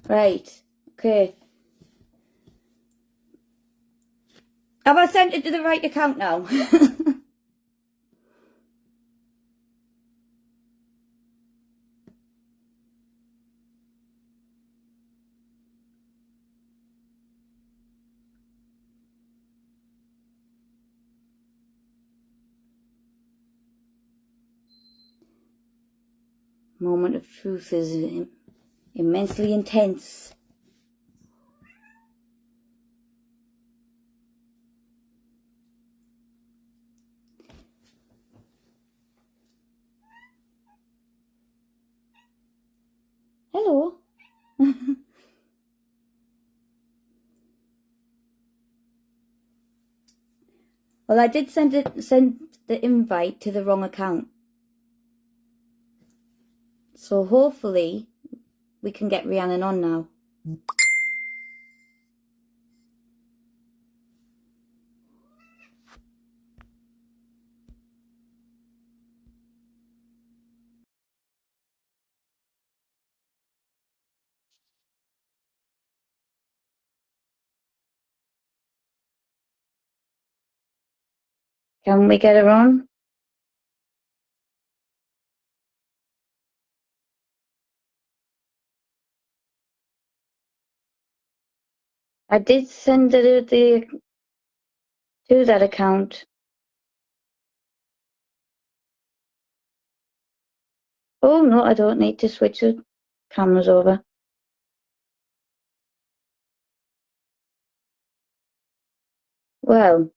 Right. Okay. Have I sent it to the right account now? Moment of truth is immensely intense. Hello. Well, I did send the invite to the wrong account. So hopefully we can get Reannen on now. Can we get her on? I did send it to that account. Oh no, I don't need to switch the cameras over. Well,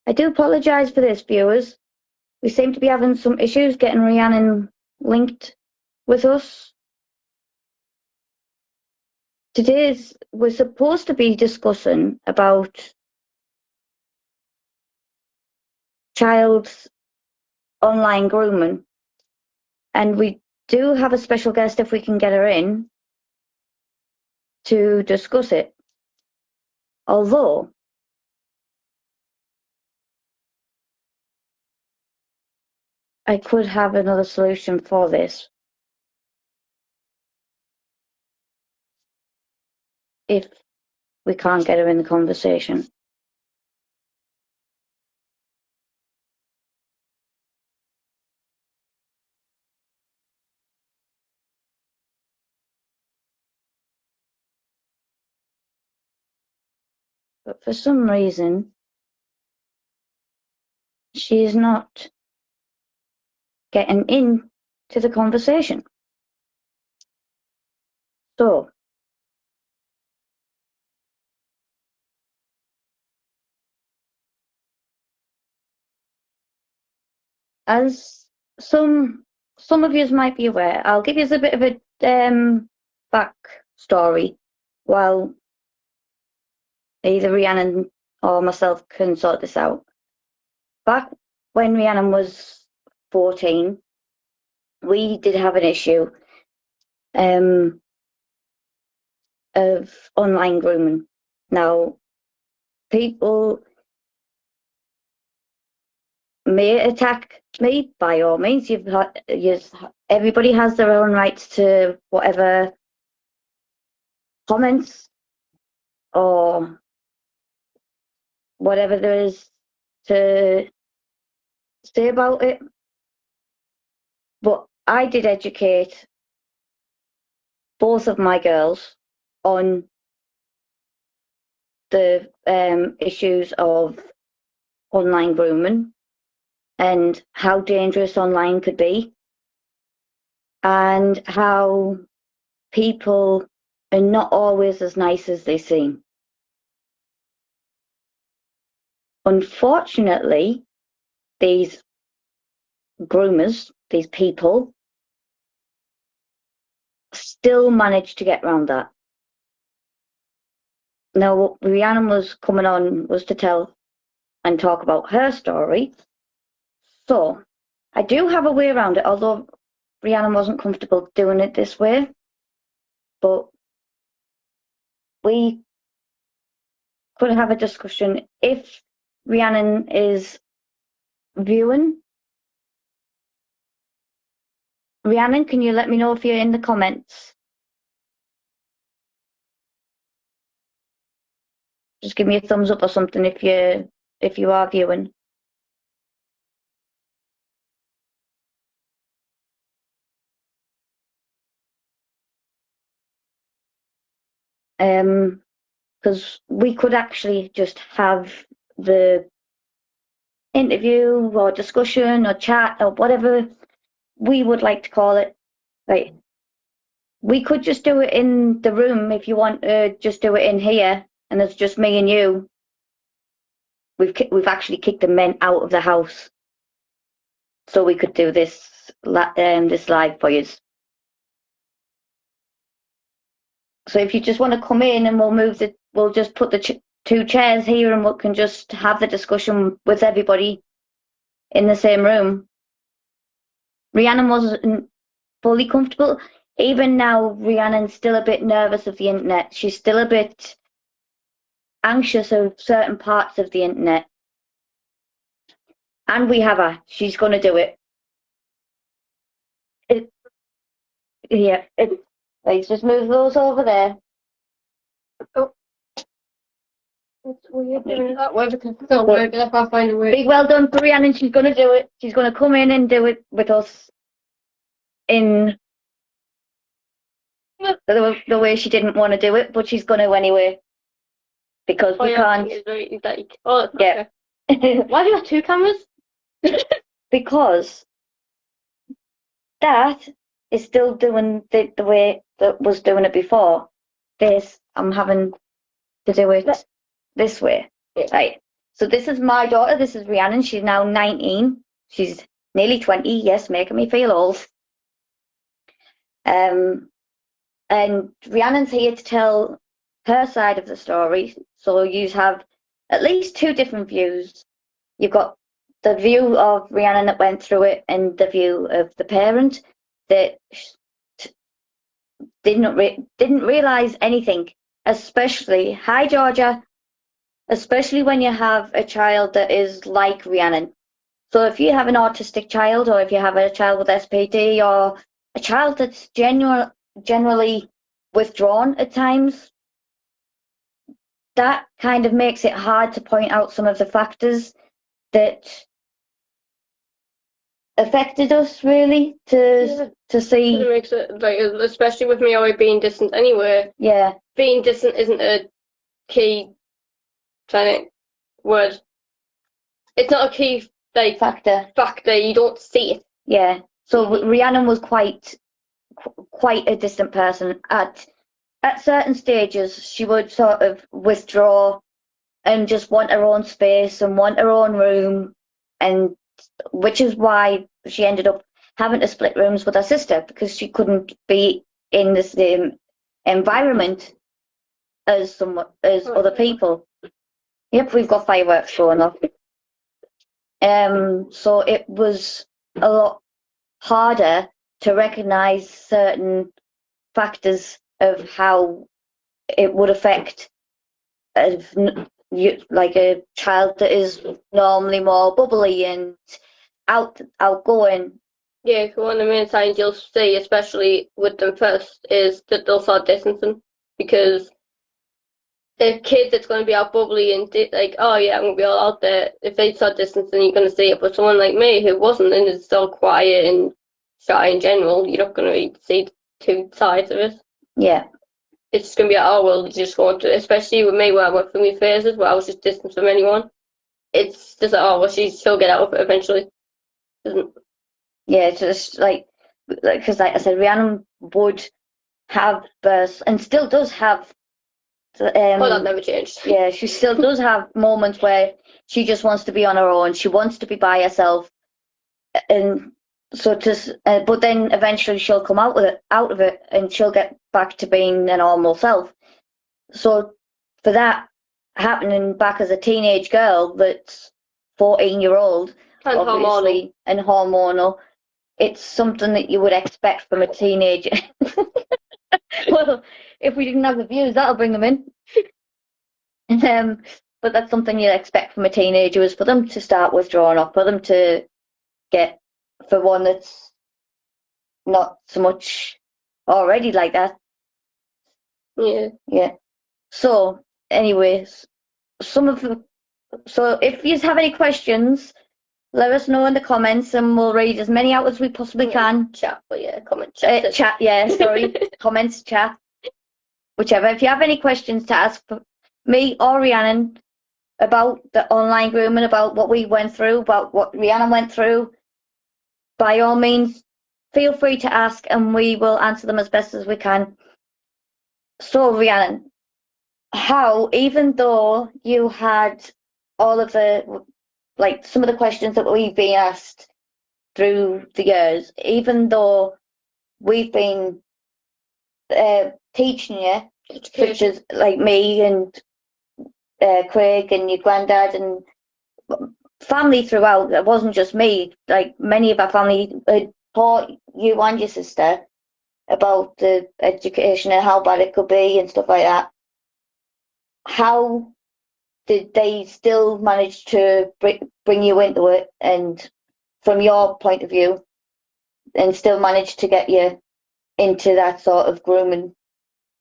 I do apologise for this, viewers. We seem to be having some issues getting Reannen linked with us. We're supposed to be discussing about child's online grooming, and we do have a special guest if we can get her in to discuss it. Although I could have another solution for this if we can't get her in the conversation. But for some reason, she is not getting in to the conversation. So, as some of you might be aware, I'll give you a bit of a back story while either Rhiannon or myself can sort this out. Back when Rhiannon was 14, we did have an issue of online grooming. Now, people may attack me by all means. Everybody has their own rights to whatever comments or whatever there is to say about it. But I did educate both of my girls on the issues of online grooming and how dangerous online could be, and how people are not always as nice as they seem. Unfortunately, these groomers, these people, still manage to get around that. Now, what Rhiannon was coming on was to tell and talk about her story. So, I do have a way around it, although Rhiannon wasn't comfortable doing it this way. But we could have a discussion if Rhiannon is viewing Rhiannon, can you let me know if you're in the comments? Just give me a thumbs up or something if you are viewing. Because we could actually just have the interview or discussion or chat or whatever we would like to call it. Right. We could just do it in the room if you want to just do it in here and it's just me and you. We've actually kicked the men out of the house. So we could do this this live for you. So if you just want to come in and we'll just put the two chairs here and we can just have the discussion with everybody in the same room. Rhiannon wasn't fully comfortable. Even now, Rhiannon's still a bit nervous of the internet. She's still a bit anxious of certain parts of the internet. And we have her. She's going to do it. Let's just move those over there. Oh. It's weird doing it that way because it's not working. I can't find a way. Big well done for Rhiannon. She's going to do it. She's going to come in and do it with us in the way she didn't want to do it, but she's going to anyway. Because we can't. Yeah. Why do you have two cameras? Because that is still doing the way that was doing it before. This, I'm having to do it this way. Yeah. Right. So this is my daughter. This is Rhiannon. She's now 19. She's nearly 20. Yes, making me feel old. And Rhiannon's here to tell her side of the story. So you have at least two different views. You've got the view of Rhiannon that went through it and the view of the parent that didn't realize anything. Especially, hi Georgia, especially when you have a child that is like Rhiannon. So if you have an autistic child, or if you have a child with SPD, or a child that's generally withdrawn at times, that kind of makes it hard to point out some of the factors that affected us really to see. It makes it like, especially with me always being distant anyway. Yeah. Being distant isn't a key word. It's not a key factor. You don't see it. Yeah. So Rhiannon was quite a distant person. At certain stages, she would sort of withdraw and just want her own space and want her own room, and which is why she ended up having to split rooms with her sister, because she couldn't be in the same environment as other people. Yep, we've got fireworks going off. So it was a lot harder to recognise certain factors of how it would affect like a child that is normally more bubbly and outgoing. Yeah, one of the main signs you'll see, especially with them first, is that they'll start distancing. Because a kid that's going to be out bubbly and like, oh yeah, I'm going to be all out there, if they start distancing, you're going to see it. But someone like me who wasn't and is still quiet and shy in general, you're not going to really see two sides of it. Yeah. It's just going to be like, oh, well, just going to, especially with me where I went through my phases where I was just distant from anyone. It's just like, oh, well, she'll get out of it eventually. Yeah, it's just because like I said, Rhiannon would have bursts and still does have. That never changed. Yeah, she still does have moments where she just wants to be on her own. She wants to be by herself, and so but then eventually she'll come out of it, and she'll get back to being a normal self. So for that happening back as a teenage girl that's 14-year-old, and obviously, and hormonal, it's something that you would expect from a teenager. Well, if we didn't have the views, that'll bring them in. But that's something you'd expect from a teenager, is for them to start withdrawing, or for them to get, for one that's not so much already like that. Yeah. So, anyways, so if you have any questions, let us know in the comments, and we'll read as many out as we possibly can. Chat, but yeah, comment, chat. Chat, yeah, sorry, comments, chat, whichever. If you have any questions to ask me or Rhiannon about the online grooming, about what we went through, about what Rhiannon went through, by all means, feel free to ask, and we will answer them as best as we can. So, Rhiannon, how, even though you had all of the, like, some of the questions that we've been asked through the years, even though we've been teaching you, such as like me and Craig and your granddad and family throughout, it wasn't just me, like many of our family had taught you and your sister about the education and how bad it could be and stuff like that. How did they still manage to bring you into it, and from your point of view, and still manage to get you into that sort of grooming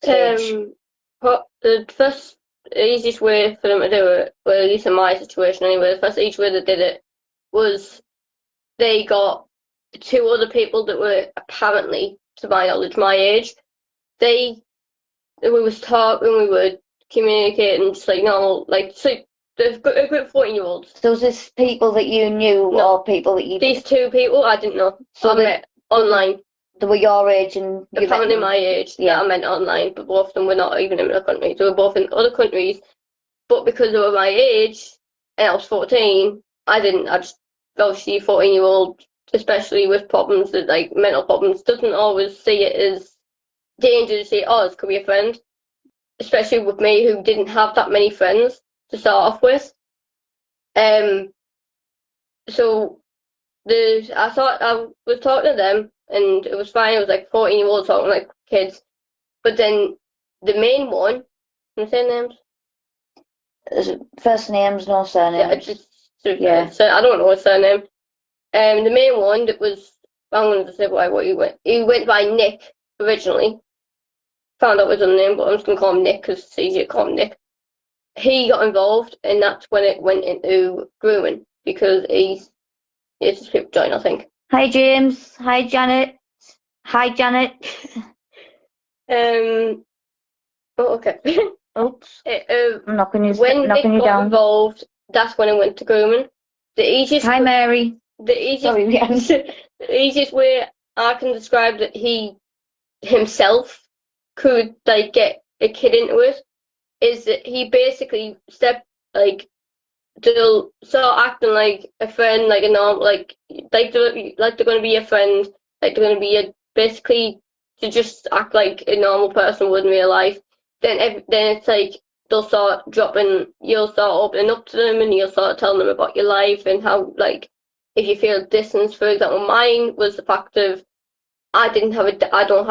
stage? The first easiest way for them to do it, well, at least in my situation anyway, the first easiest way they did it was they got two other people that were apparently, to my knowledge, my age. We was talking, we were communicating, just like normal, like, so a group of 14-year-olds. So was this people that you knew, No. or people that you... These two people I didn't know. So I met online. They were your age and you apparently my age, yeah. that I met online, but both of them were not even in the country. They were both in other countries, but because they were my age and I was 14, I just, obviously 14-year-old, especially with problems that, like, mental problems, doesn't always see it as danger to say, oh, this could be a friend, especially with me who didn't have that many friends to start off with. So I thought I was talking to them and it was fine. It was like 14-year-olds talking like kids. But then the main one, can I say names? First names, no surnames. Yeah. So I don't know his surname. The main one that was, I'm going to say what he went. He went by Nick originally. Found out his own name, but I'm just going to call him Nick because it's easier to call him Nick. He got involved, and that's when it went into grooming because it's his people join, I think. Hi James. Hi Janet. Hi Janet. Oh, okay. Oops. I'm knocking you, when knocking it you got down. involved, that's when it went to grooming. The easiest. Hi Mary. The easiest. Sorry, the easiest way I can describe that he himself could, like, get a kid into it is that he basically they'll start acting like a friend, like a normal, like they're going to be a friend, like they're going to be basically to just act like a normal person would in real life. Then it's like you'll start opening up to them, and you'll start telling them about your life and how, like, if you feel distance, for example, mine was the fact of I don't have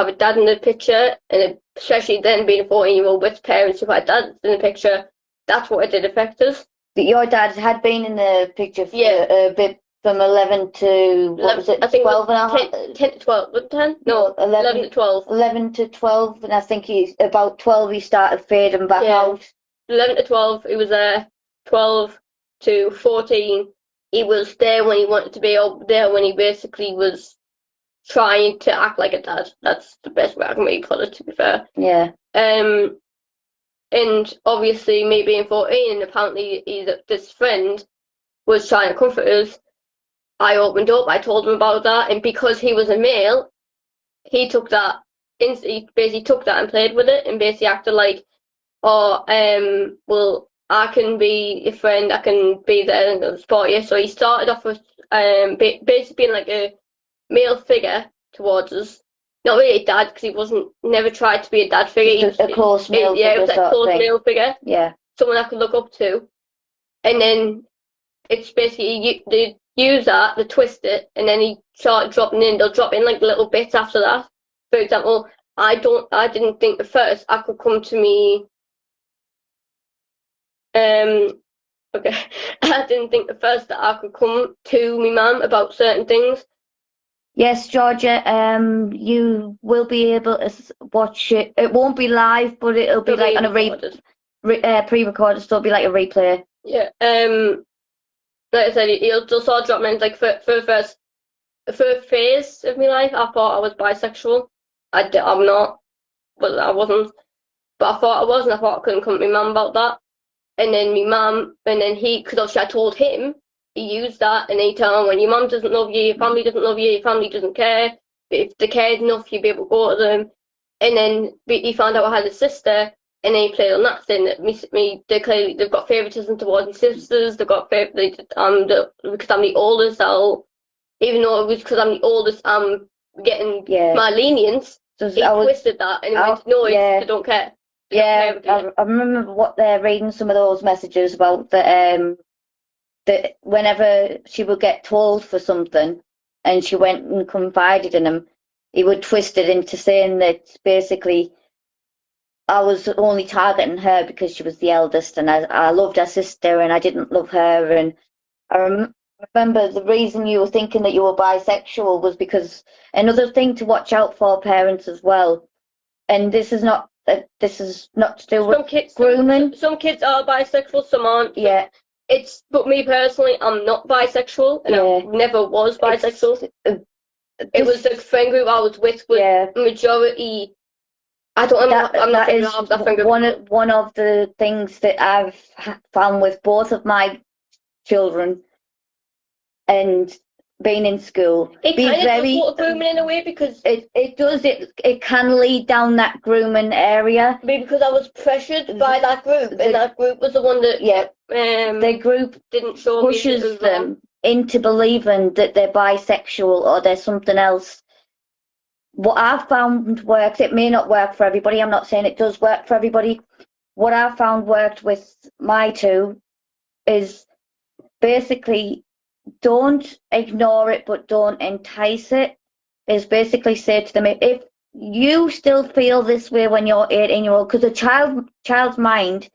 a dad in the picture, and especially then being a 14-year-old with parents who had dads in the picture, that's what it did affect us. But your dad had been in the picture for a bit, from 11 to, what was it, I think 12 and a half? 10 to 12, was it 10? No, 11 to 12. 11 to 12, and I think about 12 he started fading back out. 11 to 12, he was there. 12 to 14, he was there when he wanted to be, there when he basically was trying to act like a dad. That's the best way I can really put it, to be fair. Yeah. And obviously, me being 14, and apparently this friend was trying to comfort us, I opened up, I told him about that, and because he was a male, he took that, he basically took that and played with it, and basically acted like, oh, well, I can be your friend, I can be there and support you. So he started off with basically being like a male figure towards us. Not really a dad, because he never tried to be a dad figure. Just a close male figure. Yeah, it was like a close male figure. Yeah. Someone I could look up to. And then it's basically, they use that, they twist it, and then he started dropping in. They'll drop in like little bits after that. For example, I didn't think at first I could come to me. Okay. I didn't think at first that I could come to my mum about certain things. Yes, Georgia, you will be able to watch it. It won't be live, but it'll be It'll like be on a recorded. pre-recorded, so it'll be like a replay. Yeah. Like I said, he'll just sort of drop me in, like for the first phase of my life. I thought I was bisexual. I'm not, but I wasn't. But I thought I was, and I thought I couldn't come to my mum about that. And then my mum, and then because obviously I told him, he used that, and he told him, when your mum doesn't love you, your family doesn't love you, your family doesn't care. But if they cared enough, you'd be able to go to them. And then he found out I had a sister, and then he played on that thing that they've got favoritism towards my sisters. They've got because I'm the oldest. Even though it was because I'm the oldest, I'm getting my lenience. So He twisted that, and he went, no, they don't care. Yeah, I remember what they're reading some of those messages about that whenever she would get told for something and she went and confided in him, he would twist it into saying that basically I was only targeting her because she was the eldest and I loved her sister and I didn't love her. And I remember the reason you were thinking that you were bisexual was because another thing to watch out for parents as well, and this is not to do with grooming. Some kids are bisexual, some aren't. Yeah. But me personally, I'm not bisexual, and I never was bisexual. It was the friend group I was with majority. I don't know. I'm not saying that friend group. One of the things that I've found with both of my children and being in school. It kind of does grooming in a way, because it can lead down that grooming area. Because I was pressured by that group, and that group was the one that the group didn't show pushes them into believing that they're bisexual or they're something else. What I've found works. It may not work for everybody. I'm not saying it does work for everybody. What I've found worked with my two is basically don't ignore it, but don't entice it. Is basically say to them, if you still feel this way when you're 18-year-old, because a child's mind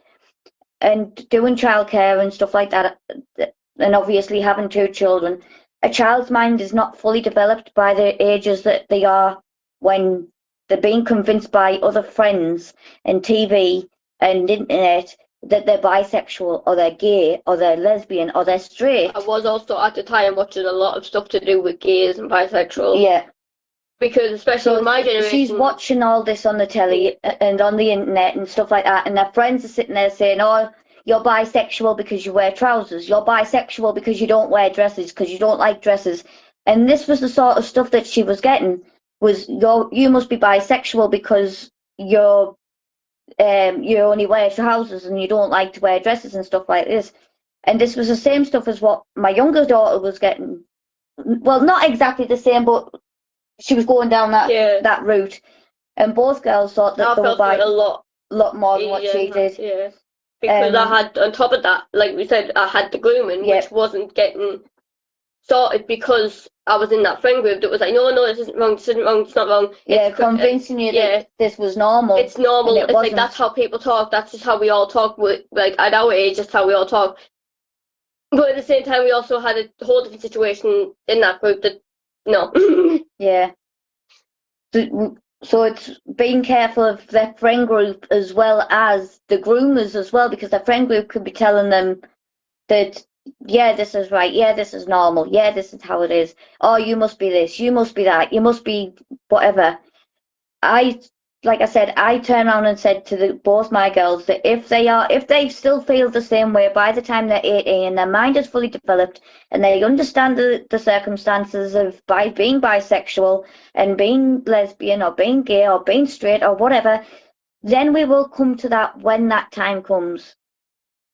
and doing childcare and stuff like that, and obviously having two children, a child's mind is not fully developed by the ages that they are when they're being convinced by other friends and TV and internet that they're bisexual or they're gay or they're lesbian or they're straight. I was also at the time watching a lot of stuff to do with gays and bisexual. Yeah. Because especially in my generation, she's watching all this on the telly and on the internet and stuff like that, and her friends are sitting there saying, "Oh, you're bisexual because you wear trousers. You're bisexual because you don't wear dresses, because you don't like dresses." And this was the sort of stuff that she was getting, was you must be bisexual because you only wear trousers and you don't like to wear dresses and stuff like this. And this was the same stuff as what my younger daughter was getting. Well, not exactly the same, but she was going down that route, and both girls thought that they were by a lot more than what she did. Yeah, because I had, on top of that, like we said, I had the grooming, which wasn't getting sorted because I was in that friend group that was like, no, this isn't wrong, this isn't wrong, it's not wrong. Yeah, convincing you that this was normal. It's normal. It's like, that's how people talk. That's just how we all talk. Like, at our age, that's how we all talk. But at the same time, we also had a whole different situation in that group that, no. Yeah. So it's being careful of their friend group as well as the groomers as well, because their friend group could be telling them that, yeah, this is right, yeah, this is normal, yeah, this is how it is. Oh, you must be this, you must be that, you must be whatever. Like I said, I turned around and said to both my girls that if they still feel the same way by the time they're 18 and their mind is fully developed and they understand the circumstances of being bisexual and being lesbian or being gay or being straight or whatever, then we will come to that when that time comes.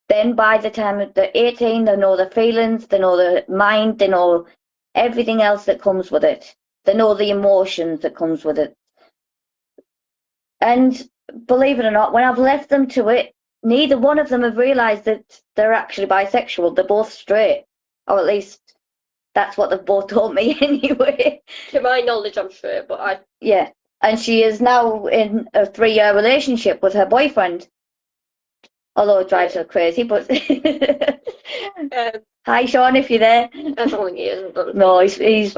Then by the time they're 18, they know the feelings, they know the mind, they know everything else that comes with it. They know the emotions that comes with it. And believe it or not, when I've left them to it, neither one of them have realised that they're actually bisexual. They're both straight. Or at least that's what they've both told me anyway. To my knowledge, I'm straight, but I... Yeah. And she is now in a 3-year relationship with her boyfriend. Although it drives her crazy, but... Hi, Sean, if you're there. I don't think he is. No, he's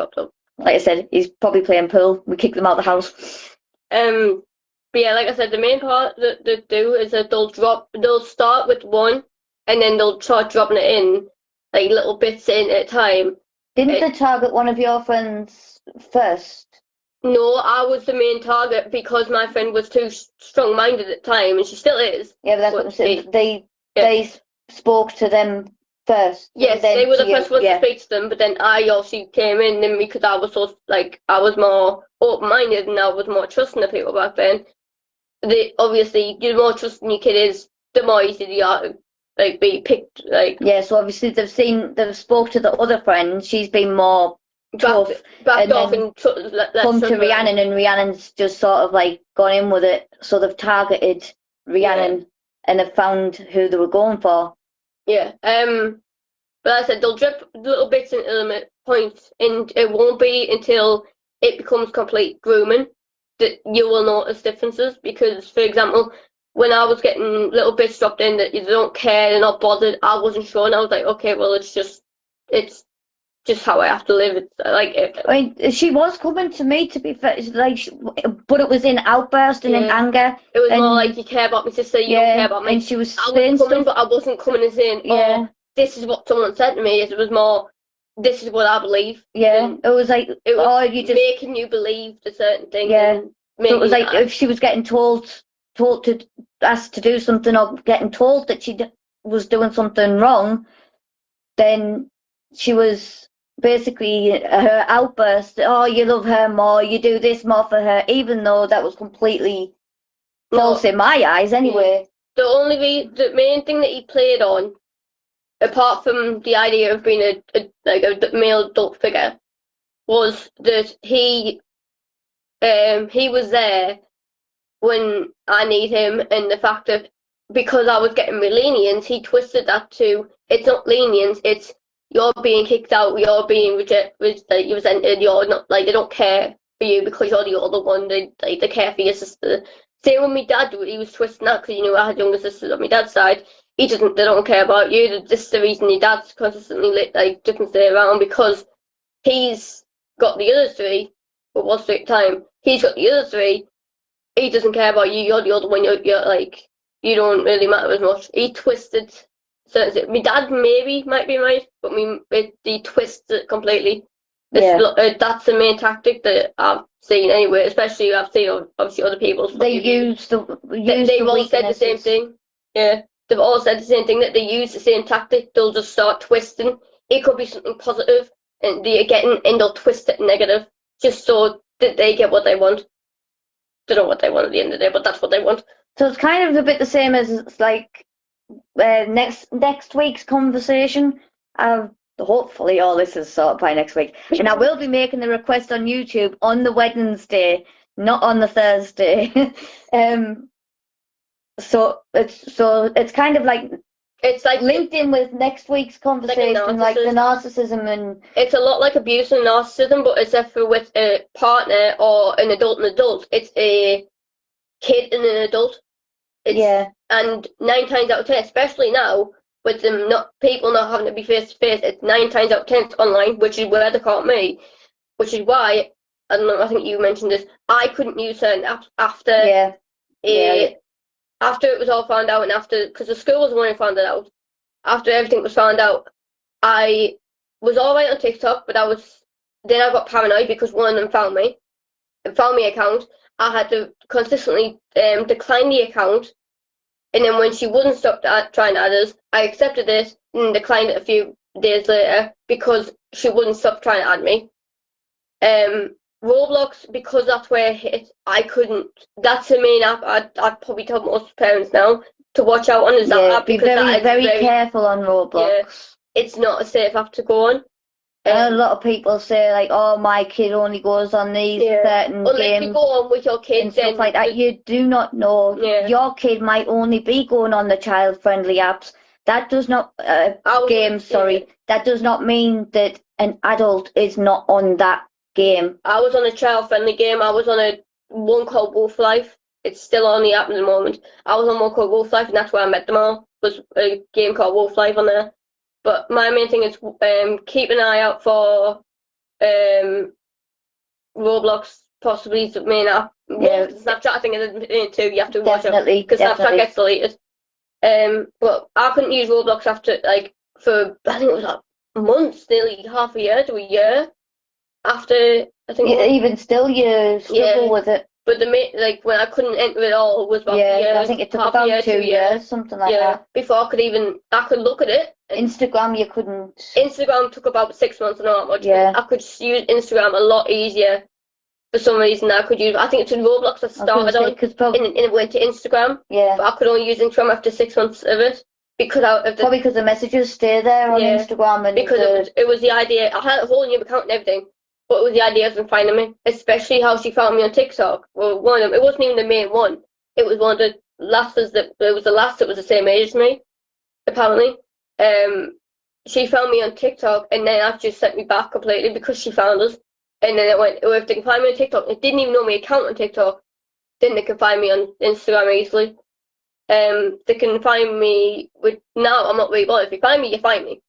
like I said, he's probably playing pool. We kick them out of the house. But yeah, like I said, the main part that they do is that they'll start with one, and then they'll start dropping it in, like little bits in at a time. Didn't they target one of your friends first? No, I was the main target because my friend was too strong-minded at the time, and she still is. Yeah, but that's what I'm saying. They spoke to them first. Yes, they were the first ones to speak to them, but then I obviously came in, and because I was so I was more open-minded and I was more trusting of people back then. Obviously, the more trusting your kid is, the more easy they are to be picked. Yeah, so obviously they've spoke to the other friend. She's been more tough, backed off and come to Reannen, and Rhiannon's just sort of gone in with it. So they've targeted Reannen and have found who they were going for. Yeah. But like I said, they'll drip little bits into them at points, and it won't be until it becomes complete grooming that you will notice differences. Because, for example, when I was getting little bits dropped in that they don't care, they're not bothered, I wasn't sure, and I was like, okay, well, it's just how I have to live. It's I mean, she was coming to me, to be fair, but it was in outburst and in anger. It was more like, you care about my sister, you don't care about me. And she was saying coming, but I wasn't coming and saying, oh, this is what someone said to me. It was more, this is what I believe. Yeah, it was like, it was you just making you believe a certain thing. Yeah, so it was like if she was getting told to ask to do something, or getting told that she was doing something wrong, then she was basically her outburst. Oh, you love her more, you do this more for her, even though that was completely false in my eyes. Anyway, the main thing that he played on, apart from the idea of being a male adult figure, was that he was there when I need him, and the fact that because I was getting my lenience, he twisted that to, it's not lenience, it's you're being kicked out, you're being resented, you're not, they don't care for you because you're the older one, they care for your sister. Same with my dad, he was twisting that because he knew I had younger sisters on my dad's side. They don't care about you. This is the reason your dad's consistently doesn't stay around, because he's got the other three, but was three at the time. He's got the other three. He doesn't care about you. You're the older one. You're you don't really matter as much. He twisted certain. My dad might be right, but he twisted it completely. That's the main tactic that I've seen anyway. Especially I've seen obviously other people's. They've all said the same thing. Yeah, they've all said the same thing, that they use the same tactic. They'll just start twisting. It could be something positive, and they'll twist it negative just so that they get what they want. Don't know what they want at the end of the day, but that's what they want. So it's kind of a bit the same as next week's conversation. Hopefully all this is sorted by next week, and I will be making the request on YouTube on the Wednesday, not on the Thursday. So it's kind of like, it's like linked in with next week's conversation, like the narcissism, and it's a lot like abuse and narcissism, but except for with a partner or an adult and adult, it's a kid and an adult. And 9 times out of 10, especially now with them people not having to be face to face, it's 9 times out of 10 it's online, which is where they caught me, which is why I don't know. I think you mentioned this. I couldn't use certain apps after after it was all found out, and because the school was the one who found it out. After everything was found out, I was all right on TikTok, but then I got paranoid because one of them found my account. I had to consistently decline the account, and then when she wouldn't stop trying to add us, I accepted it and declined it a few days later because she wouldn't stop trying to add me. Roblox, because that's where it hit, I couldn't. That's the main app I'd probably tell most parents now to watch out on, is that app, because be very careful on Roblox. Yeah, it's not a safe app to go on. A lot of people say oh, my kid only goes on these certain games. Unless you go on with your kids and stuff like that. You do not know. Your kid might only be going on the child-friendly apps. That does not games. Sorry, that does not mean that an adult is not on that game. I was on a child-friendly game. I was on one called Wolf Life. It's still on the app at the moment. I was on one called Wolf Life, and that's where I met them all. Was a game called Wolf Life on there. But my main thing is keep an eye out for Roblox possibly is the main app. Yeah. Snapchat, I think, is the main two you have to watch out Definitely, because Snapchat definitely. gets deleted. But I couldn't use Roblox after for I think it was like months, nearly half a year to a year after I think. Even still, you struggle with it. But when I couldn't enter it all was about a year. I think it took half a year, about 2 years, something like that. Before I could look at it. Instagram, you couldn't. Instagram took about 6 months and not much. Yeah. I could use Instagram a lot easier. For some reason, I could use. I think it's in Roblox I started on, and it went to Instagram. Yeah. But I could only use Instagram after 6 months of it probably because the messages stay there on Instagram, and because it was the idea. I had a whole new account and everything, but it was the idea of them finding me, especially how she found me on TikTok. Well, one of them. It wasn't even the main one. It was one of the lasses that. It was the lass that was the same age as me, apparently. She found me on TikTok, and then that just sent me back completely because she found us. And then it went, oh, if they can find me on TikTok, they didn't even know my account on TikTok, then they can find me on Instagram easily. They can find me with now. I'm not really bothered. If you find me, you find me.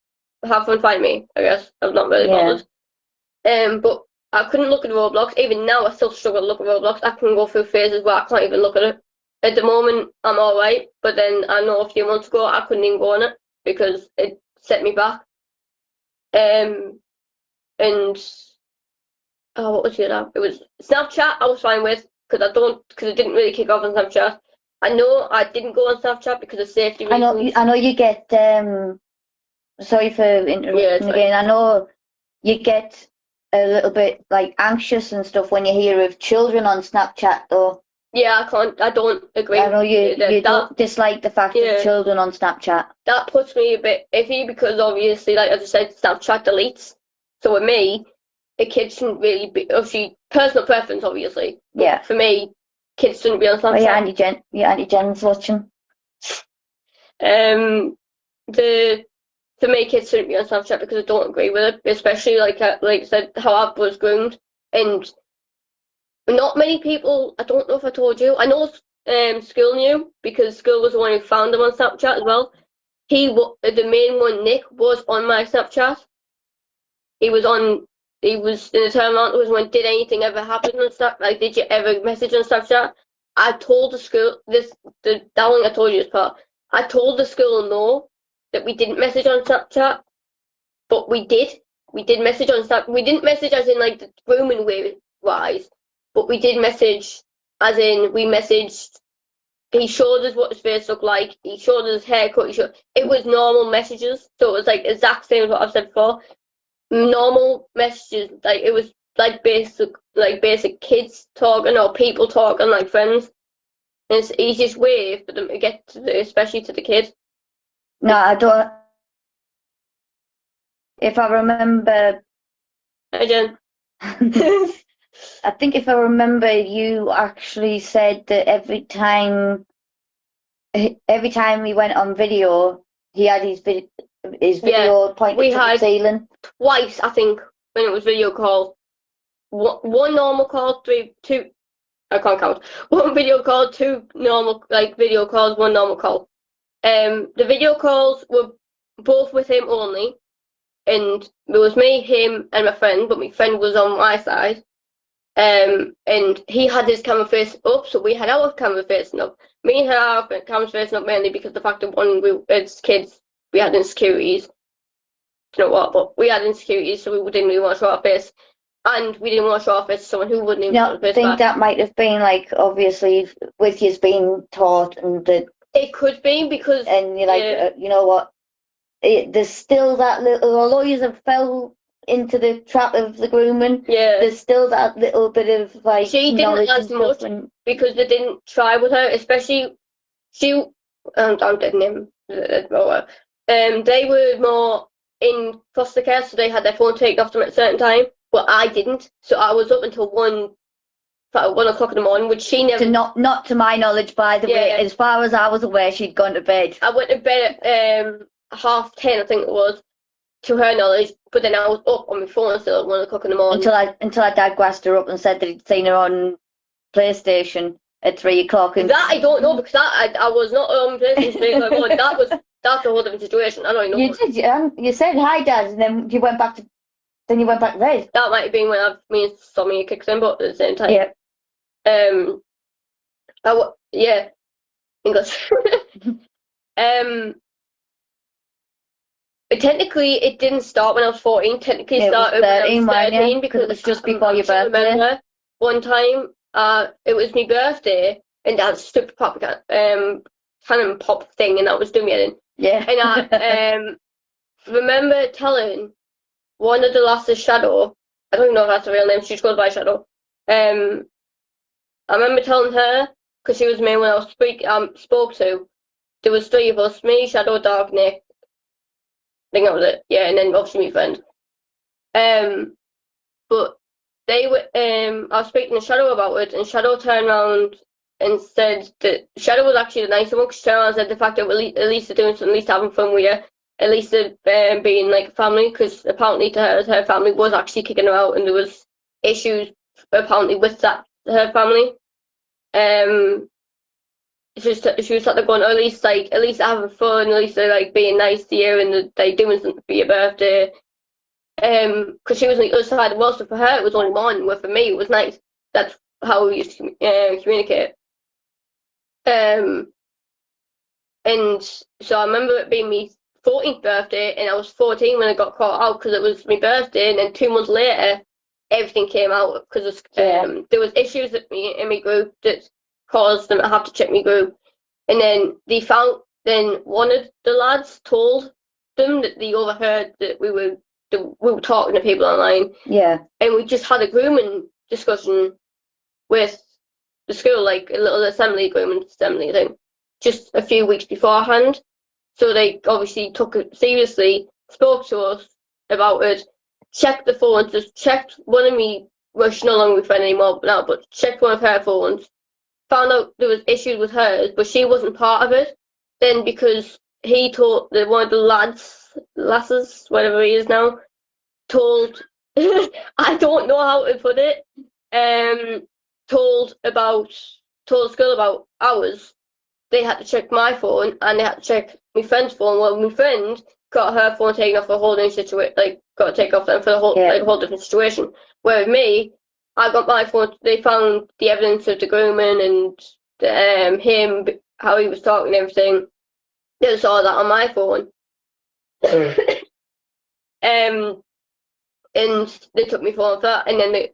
Have fun, find me. I guess I'm not really bothered. But I couldn't look at Roblox. Even now, I still struggle to look at Roblox. I can go through phases where I can't even look at it. At the moment, I'm all right. But then I know a few months ago, I couldn't even go on it because it set me back. And what was the other? It was Snapchat. I was fine with because it didn't really kick off on Snapchat. I know I didn't go on Snapchat because of safety reasons. I know you get. Sorry for interrupting again. I know you get a little bit anxious and stuff when you hear of children on Snapchat, though. Yeah, I don't agree. I know you don't dislike the fact of children on Snapchat. That puts me a bit iffy because obviously, like I just said, Snapchat deletes. So with me, a kid shouldn't really be. Obviously, personal preference, obviously. Yeah. For me, kids shouldn't be on Snapchat. Yeah, Auntie Jen's watching. For me, kids shouldn't be on Snapchat because I don't agree with it. Especially like I said, how I was groomed, and not many people. I don't know if I told you. I know school knew because school was the one who found him on Snapchat as well. The main one, Nick, was on my Snapchat. He was in the term out was when did anything ever happen on Snapchat? Like, did you ever message on Snapchat? I told the school that one I told you this part. I told the school no, that we didn't message on Snapchat, but we did. We did message on Snapchat. We didn't message as in like the grooming way wise, but we did message as in we messaged. He showed us what his face looked like. He showed us his haircut. It was normal messages, so it was like exact same as what I've said before. Normal messages, like it was like basic kids talking or people talking like friends. And it's the easiest way for them to get to especially to the kids. No, I don't. If I remember, Hi Jen. I think if I remember, you actually said that every time he went on video, he had his video pointed to the ceiling. Twice, I think, when it was video call. One normal call, two. I can't count. One video call, two normal video calls, one normal call. The video calls were both with him only, and it was me, him, and my friend. But my friend was on my side. And he had his camera face up, so we had our camera facing up. Me and her cameras facing up mainly because the fact that as kids we had insecurities. You know what? But we had insecurities, so we didn't really want to show our face, and we didn't want to show our face to someone who wouldn't even show their face. I think that might have been obviously with you being taught, and that it could be because and you're you know what? There's still that little, although you have fell into the trap of the grooming. Yeah. There's still that little bit of she didn't as much because they didn't try with her, especially she. I'm dead name. They were more in foster care, so they had their phone taken off them at a certain time. But I didn't, so I was up until 1 o'clock in the morning, which she never. Not to my knowledge, by the way. As far as I was aware, she'd gone to bed. I went to bed at 10:30, I think it was, to her knowledge. But then I was up on my phone still at 1 o'clock in the morning. Until our dad gassed her up and said that he'd seen her on PlayStation at 3 o'clock. And that I don't know because I was not on PlayStation. That's a whole different situation. I don't know. You did. You said hi, Dad, and then you went back to Then you went back red. That might have been when me and Somi kicked in, but at the same time. Yeah. Yeah, English. But technically, it didn't start when I was 14. Technically, it started when I was 13 because it was just before your birthday. I remember one time, it was my birthday, and Dad's stupid pop cannon pop thing, and I was doing it. Yeah. And I remember telling one of the lasses, Shadow. I don't even know if that's her real name. She just goes by Shadow. I remember telling her because she was me when I was spoke to. There was three of us: me, Shadow, Dark, Nick. I think that was it. Yeah, and then obviously my friend. But they were. I was speaking to Shadow about it, and Shadow turned around and said that Shadow was actually the nicer one. Because she turned around and said the fact that at least they're doing something, at least having fun with you, at least they're being like a family. Because apparently to her family was actually kicking her out, and there was issues apparently with her family. She was sort of going, oh, at least having fun, at least they're like being nice to you, and they doing something for your birthday. Because she was on the other side of the world, so for her it was only morning, where for me it was nice. That's how we used to communicate. And so I remember it being my 14th birthday, and I was 14 when I got caught out because it was my birthday, and then 2 months later, everything came out because there was issues in my group that caused them to have to check my group, and then then one of the lads told them that they overheard that we were talking to people online. Yeah. And we just had a grooming discussion with the school, like a little grooming assembly thing, just a few weeks beforehand. So they obviously took it seriously, spoke to us about it, checked the phones, just checked one of me, well, she's no longer my friend anymore now, but checked one of her phones, found out there was issues with hers, but she wasn't part of it. Then because he told one of the lasses, whatever he is now, told I don't know how to put it. Told the school about ours. They had to check my phone and they had to check my friend's phone. Well, my friend got her phone taken off for a whole new situation. Like got to take off them for the whole like a whole different situation. Whereas me, I got my phone. They found the evidence of the grooming and him how he was talking and everything. They saw that on my phone. And they took me phone for that, and then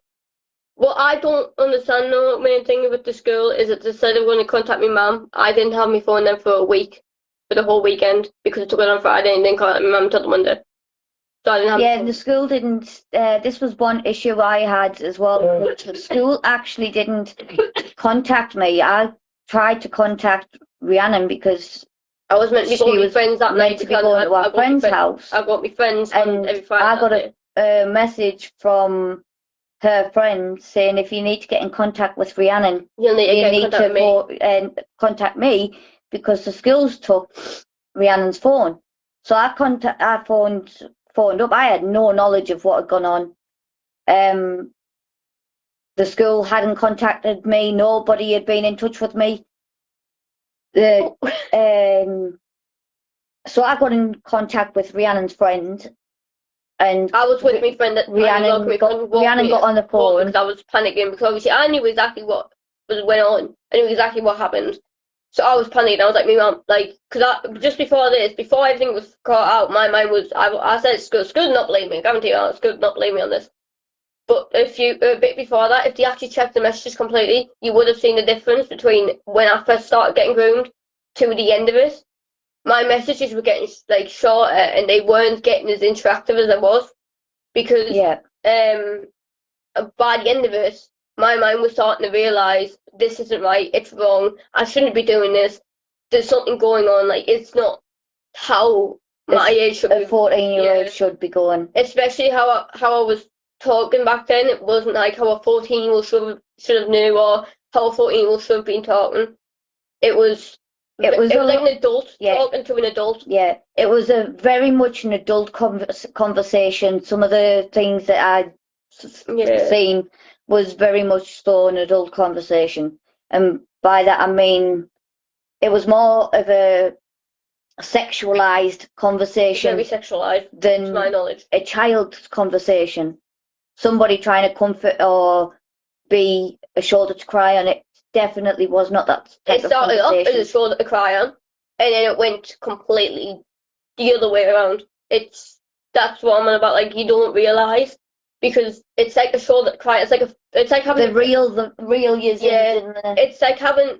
what I don't understand the main thing with the school is that they said they were going to contact my mum. I didn't have my phone then for a week, for the whole weekend, because I took it on Friday and didn't contact my mum until the Monday. So I didn't have. Yeah, the school didn't. This was one issue I had as well. The school actually didn't contact me. I tried to contact Reannen because I was meant to be going with friends that night to be going to our friend's house. I got my friends and every Friday. I got a message from her friend saying if you need to get in contact with Reannen, you need to contact me because the schools took Rhiannon's phone. So I phoned up. I had no knowledge of what had gone on. The school hadn't contacted me. Nobody had been in touch with me. So I got in contact with Rhiannon's friend, and I was with my friend. Reannen got on the phone. Because I was panicking because obviously I knew exactly what went on. I knew exactly what happened. So I was panicking. I was like, my mum, like, because just before everything was caught out, my mind was, I said, school did not blame me. I guarantee you, school did not blame me on this. But a bit before that, if they actually checked the messages completely, you would have seen the difference between when I first started getting groomed to the end of it. My messages were getting like shorter, and they weren't getting as interactive as I was, because by the end of it, my mind was starting to realise this isn't right, it's wrong, I shouldn't be doing this, there's something going on, like it's not how my age should be. A 14-year-old should be going. Especially how I was talking back then, it wasn't like how a 14-year-old should have knew, or how a 14-year-old should have been talking. It was like an adult talking to an adult. Yeah, it was a very much an adult conversation. Some of the things that I'd seen was very much so an adult conversation. And by that I mean it was more of a sexualized conversation Very sexualized, to than my knowledge. a child's conversation. Somebody trying to comfort or be a shoulder to cry on. It definitely was not that type It of started off as a conversation. shoulder to cry on, and then it went completely the other way around. That's what I'm on about. Like, you don't realize, because it's like a shoulder to cry. It's like having The real years Yeah. in the it's like having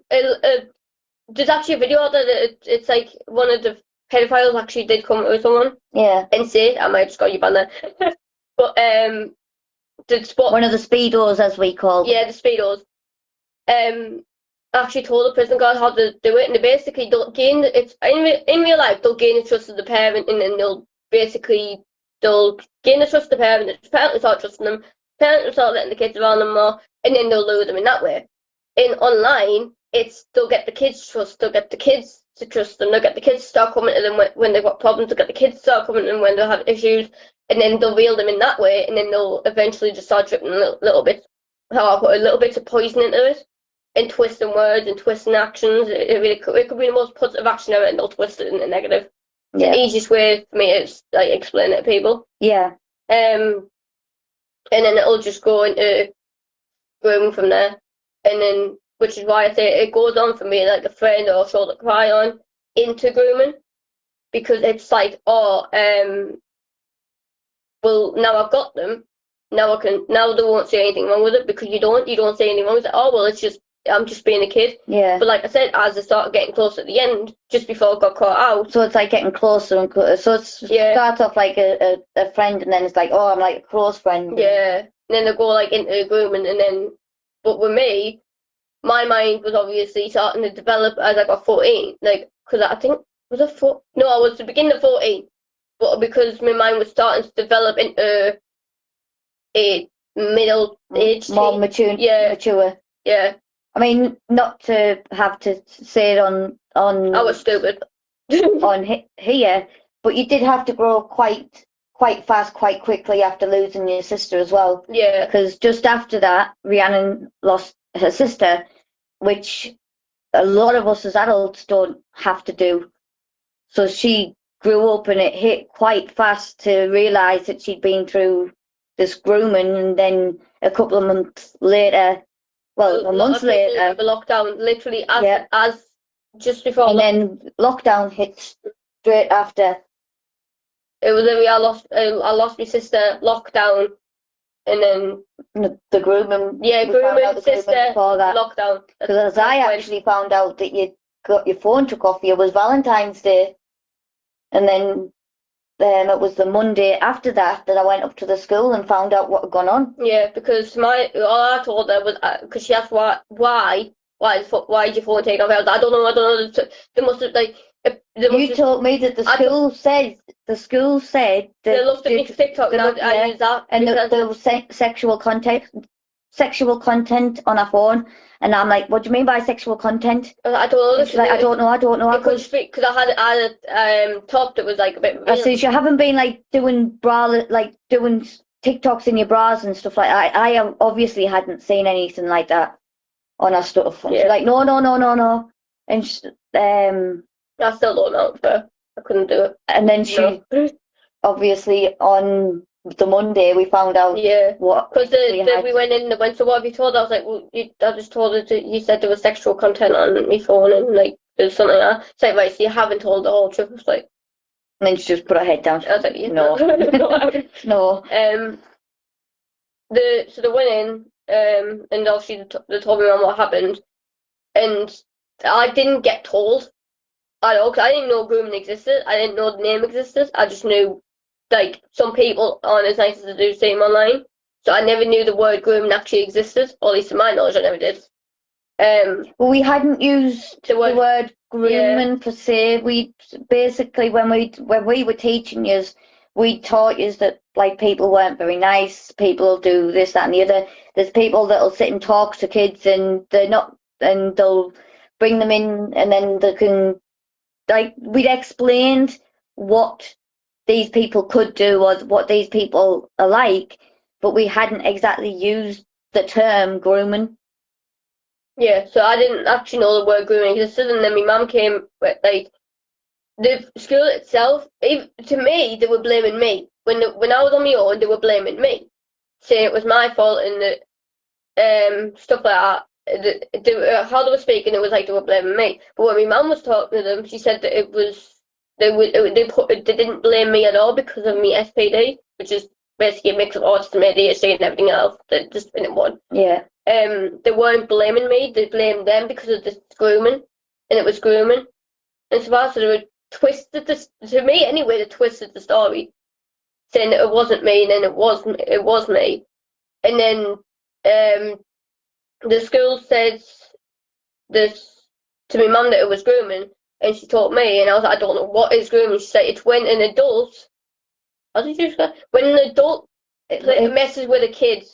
there's actually a video out there that it's like one of the pedophiles actually did come with someone yeah. and say, I might just got you banned there. But the spot One of the speedos, as we call them. yeah, the speedos actually told the prison guard how to do it, and they basically they'll gain it's in real life they'll gain the trust of the parent, and then they'll gain the trust of the parent. The parent will start trusting them. The parent will start letting the kids around them more, and then they'll lure them in that way. In online, they'll get the kids to trust. They'll get the kids to trust them. They'll get the kids to start coming to them when they've got problems. They'll get the kids to start coming to them when they have issues, and then they'll reel them in that way, and then they'll eventually just start dripping little bits. How I put a little bit of poison into it, and twisting words and twisting actions. It could be the most positive action ever, and they'll twist it into negative. It's the easiest way for me to like explain it to people. Yeah. And then it'll just go into grooming from there, and then which is why I say it goes on from being like a friend or a shoulder to cry on into grooming, because it's like, oh, well, now I've got them. Now they won't say anything wrong with it, because you don't say anything wrong with it. Oh, well, I'm just being a kid. Yeah. But like I said, as I started getting close at the end, just before I got caught out. So it's like getting closer and closer. So it starts off like a friend, and then it's like, oh, I'm like a close friend. Yeah. And then they go like into grooming, and then, but with me, my mind was obviously starting to develop as I got 14. Like, because I think, was it 4? No, I was the beginning of 14. But because my mind was starting to develop into a middle age, more mature. Yeah. I mean, not to have to say it on. I was stupid. on here, but you did have to grow quite fast, quite quickly after losing your sister as well. Yeah. Because just after that, Reannen lost her sister, which a lot of us as adults don't have to do. So she grew up, and it hit quite fast to realise that she'd been through this grooming, and then a couple of months later, a month later, the lockdown, literally as just before, and then lockdown hit straight after. It was I lost my sister, lockdown, and then the grooming. Yeah, grooming, sister, before that. Lockdown. Because I actually found out that you got your phone took off you, it was Valentine's Day, and then it was the Monday after that I went up to the school and found out what had gone on. Yeah, because all I told her was, because she asked why did your phone take off? I was like, I don't know. They must have like. You told me that the school said that they loved it for TikTok, and I use that, and there was sexual content on her phone, and I'm like, what do you mean by sexual content? I don't know. She's like, I don't know. I could speak because I had a top that was like a bit. I see. You haven't been like doing doing TikToks in your bras and stuff like that. I obviously hadn't seen anything like that on her stuff. And she's like, no. And I still don't know, but I couldn't do it. And then she obviously on the Monday we found out what, because we went in and went, so what have you told her? I was like, well, I just told her you said there was sexual content on my phone, and like there's something like that. It's like, right, so you haven't told the whole truth. It's like, and then she just put her head down. I was like, no. No. So they went in, and obviously they told me on what happened, and I didn't get told at all, because I didn't know grooming existed. I didn't know the name existed. I just knew like some people aren't as nice as they do same online. So I never knew the word grooming actually existed, or at least to my knowledge, I never did. Well, we hadn't used the word grooming per se. We basically, when we were teaching you, we taught you that like people weren't very nice. People do this, that, and the other. There's people that'll sit and talk to kids, and they're not, and they'll bring them in, and then they can. Like, we'd explained what these people could do or what these people are like, but we hadn't exactly used the term grooming. Yeah, so I didn't actually know the word grooming existed, and then my mum came with, like, the school itself, to me, they were blaming me. When I was on my own, they were blaming me, saying it was my fault and stuff like that. How they were speaking, it was like they were blaming me. But when my mum was talking to them, she said that it was they didn't blame me at all because of my SPD, which is basically a mix of autism, ADHD, and everything else. That just in one. Yeah. They weren't blaming me. They blamed them because of the grooming, and it was grooming. And so they were twisted this to me anyway. They twisted the story, saying that it wasn't me, and then it was me. And then the school said this to my mum that it was grooming, and she told me, and I was like, I don't know what is grooming. She said it's when an adult, how did you say? When an adult messes with a kid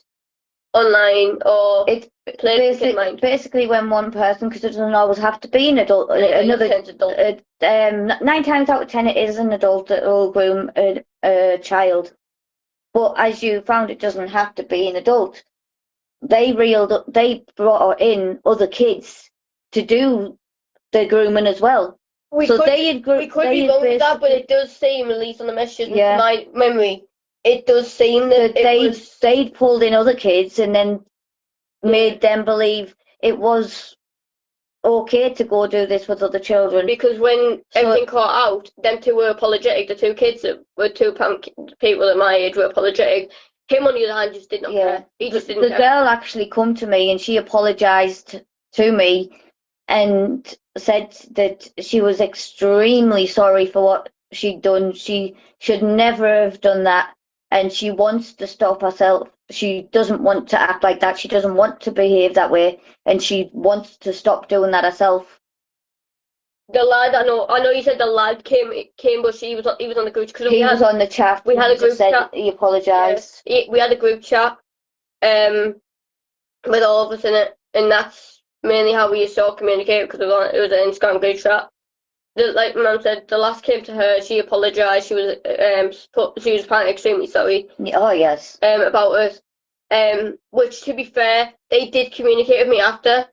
online or It's plays with mind. basically when one person, because it doesn't always have to be an adult, another adult. 9 times out of 10 it is an adult that will groom a child. But as you found, it doesn't have to be an adult. They brought in other kids to do the grooming as well. We could be wrong with that, but it does seem, at least on the messages, to my memory, it does seem that they'd pulled in other kids and then made them believe it was okay to go do this with other children. Because when everything caught out, them two were apologetic. The two kids that were two people at my age were apologetic. Him, on the other hand, just didn't care. He just didn't care. The girl actually come to me and she apologised to me and said that she was extremely sorry for what she'd done. She should never have done that, and she wants to stop herself. She doesn't want to act like that. She doesn't want to behave that way, and she wants to stop doing that herself. The lad, I know you said the lad came, but he was on the group because he was on the chat. We had a group chat. He apologised. Yeah, we had a group chat, with all of us in it, and that's mainly how we used to all communicate because it was an Instagram group chat. Like my mum said, the last came to her. She apologised. She was apparently extremely sorry. Oh yes. About us. Which, to be fair, they did communicate with me after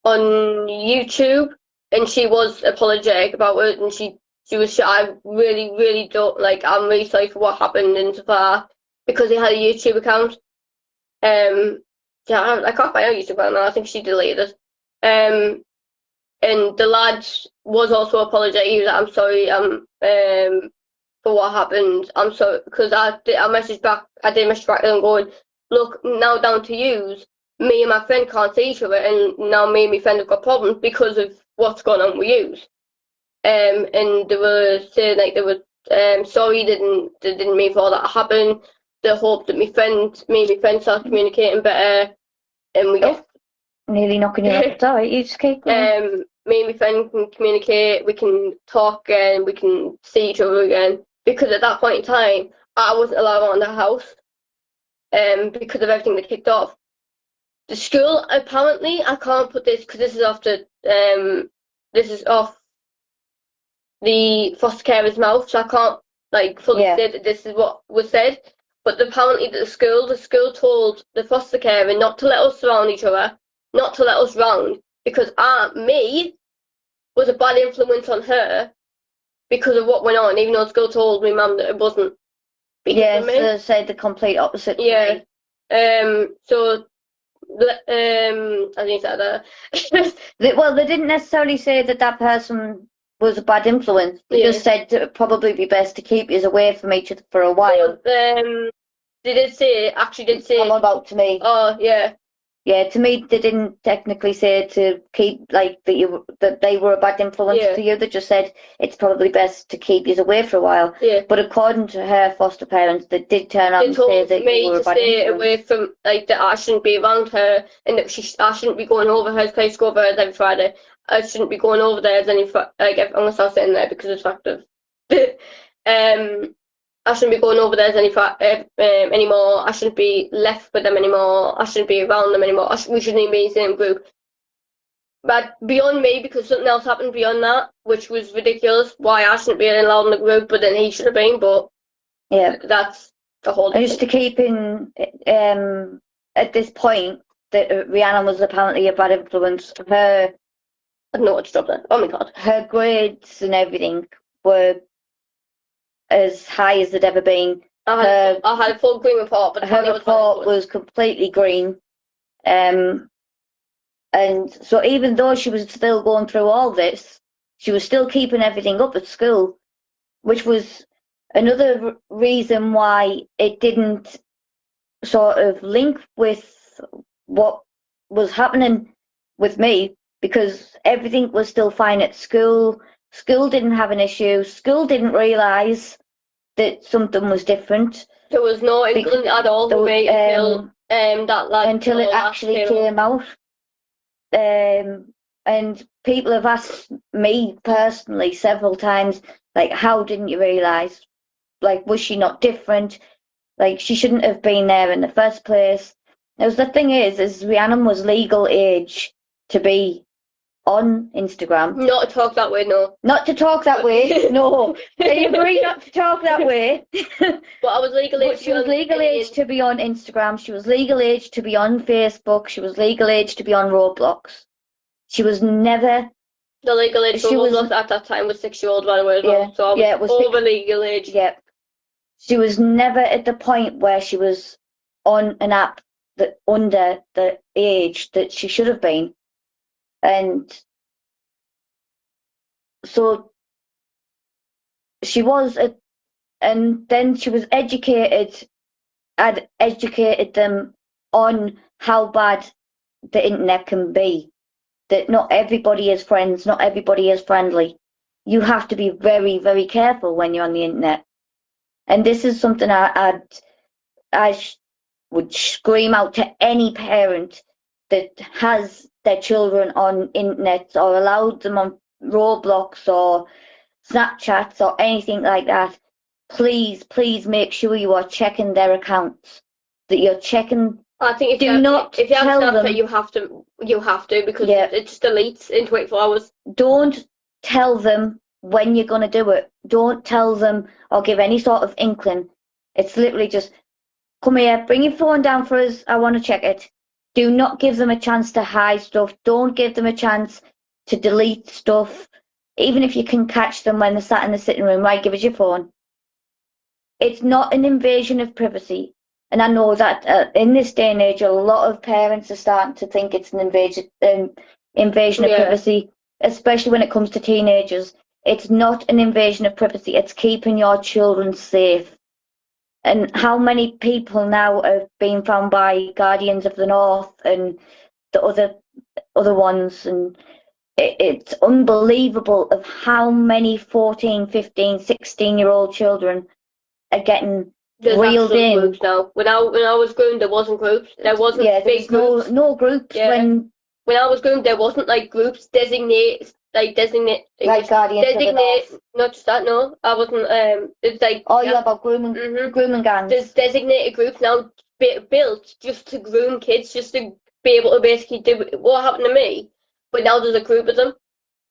on YouTube, and she was apologetic about it, and she was. I really, really don't like. I'm really sorry for what happened and so far because they had a YouTube account. Yeah, I can't find her YouTube account now. I think she deleted it. And the lad was also apologetic. He was like, I'm sorry, for what happened. I'm sorry, because I did message back and going, look, now down to yous. Me and my friend can't see each other, and now me and my friend have got problems because of what's going on with yous. And they were saying like they were sorry, they didn't mean for all that to happen. They hoped that me and my friend start communicating better, and we got nearly knocking you off. Sorry, you just keep going. Me and my friend can communicate, we can talk again, we can see each other again. Because at that point in time, I wasn't allowed out of the house because of everything that kicked off. The school, apparently, I can't put this because this is off the foster carer's mouth, so I can't like fully say that this is what was said. But apparently, the school told the foster carer not to let us surround each other, not to let us round, because me was a bad influence on her because of what went on, even though school told my mum that it wasn't. Yes, they said the complete opposite. Yeah. So, I think that. Well, they didn't necessarily say that person was a bad influence. They just said it would probably be best to keep you away from each other for a while. They did say. I'm about to me. Oh, yeah. Yeah, to me, they didn't technically say to keep, like, that they were a bad influence to you. They just said it's probably best to keep you away for a while. Yeah. But according to her foster parents, they did turn out and say that you were a bad influence. They told me to stay away from, like, that I shouldn't be around her, and that I shouldn't be going over her place to go over hers every Friday. I shouldn't be going over there I'm gonna start sitting there because of the fact of I shouldn't be going over there anymore. I shouldn't be left with them anymore. I shouldn't be around them anymore. We shouldn't even be in the same group. But beyond me, because something else happened beyond that, which was ridiculous, why I shouldn't be allowed in the group, but then he should have been. But that's the whole thing. Just to keep in, at this point, that Reannen was apparently a bad influence. I don't know what to stop there. Oh my God. Her grades and everything were as high as they'd ever been. I had a full green report, but her report was completely green. And so even though she was still going through all this, she was still keeping everything up at school, which was another reason why it didn't sort of link with what was happening with me, because everything was still fine at school. School didn't have an issue. School didn't realise that something was different. There was no inkling at all for me until until it actually came out. And people have asked me personally several times, like, how didn't you realise? Like, was she not different? Like, she shouldn't have been there in the first place. Now, the thing is Reannen was legal age to be on Instagram. Not to talk that way, no. Not to talk that way, no. I agree not to talk that way. But I was legal age. But she was legal age to be on Instagram. She was legal age to be on Facebook. She was legal age to be on Roblox. She was never... The legal age for Roblox at that time was 6-year-old, by the way, as well. So I was over legal age. Yeah. She was never at the point where she was on an app that under the age that she should have been. And so she was, and then she was educated, had educated them on how bad the internet can be. That not everybody is friends, not everybody is friendly. You have to be very, very careful when you're on the internet. And this is something I would scream out to any parent that has their children on internet or allowed them on Roblox or Snapchats or anything like that. Please, please make sure you are checking their accounts. That you're checking. I think if you have Snapchat, you have to because it just deletes in 24 hours. Don't tell them when you're going to do it. Don't tell them or give any sort of inkling. It's literally just, come here, bring your phone down for us, I want to check it. Do not give them a chance to hide stuff. Don't give them a chance to delete stuff. Even if you can catch them when they're sat in the sitting room, right, give us your phone. It's not an invasion of privacy. And I know that in this day and age, a lot of parents are starting to think it's an invasion of privacy, especially when it comes to teenagers. It's not an invasion of privacy. It's keeping your children safe. And how many people now have been found by Guardians of the North and the other ones, and it's unbelievable of how many 14, 15, 16-year-old children are getting reeled in. Groups now. When I was groomed, there wasn't groups. There wasn't big groups. No groups. Yeah. When I was groomed, there wasn't like groups designated. Like Guardians of the North. Not just that, no. I wasn't. It's like about grooming, grooming gangs. There's designated groups now built just to groom kids, just to be able to basically do what happened to me. But now there's a group of them,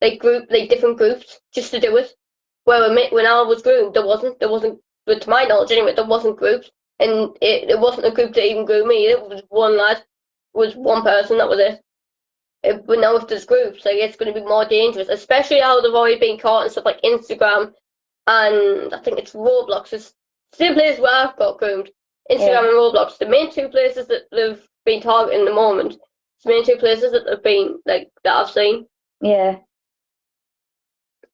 like different groups, just to do it. Where when I was groomed, there wasn't. But to my knowledge, anyway, there wasn't groups, and it wasn't a group to even groom me. It was one lad, it was one person. That was it. But now if there's groups, like, it's going to be more dangerous, especially how they've already been caught in stuff like Instagram and I think it's Roblox. It's the same place where I've got groomed. Instagram and Roblox, the main two places that they've been targeting at the moment. It's the main two places that they've been, like, that I've seen. Yeah.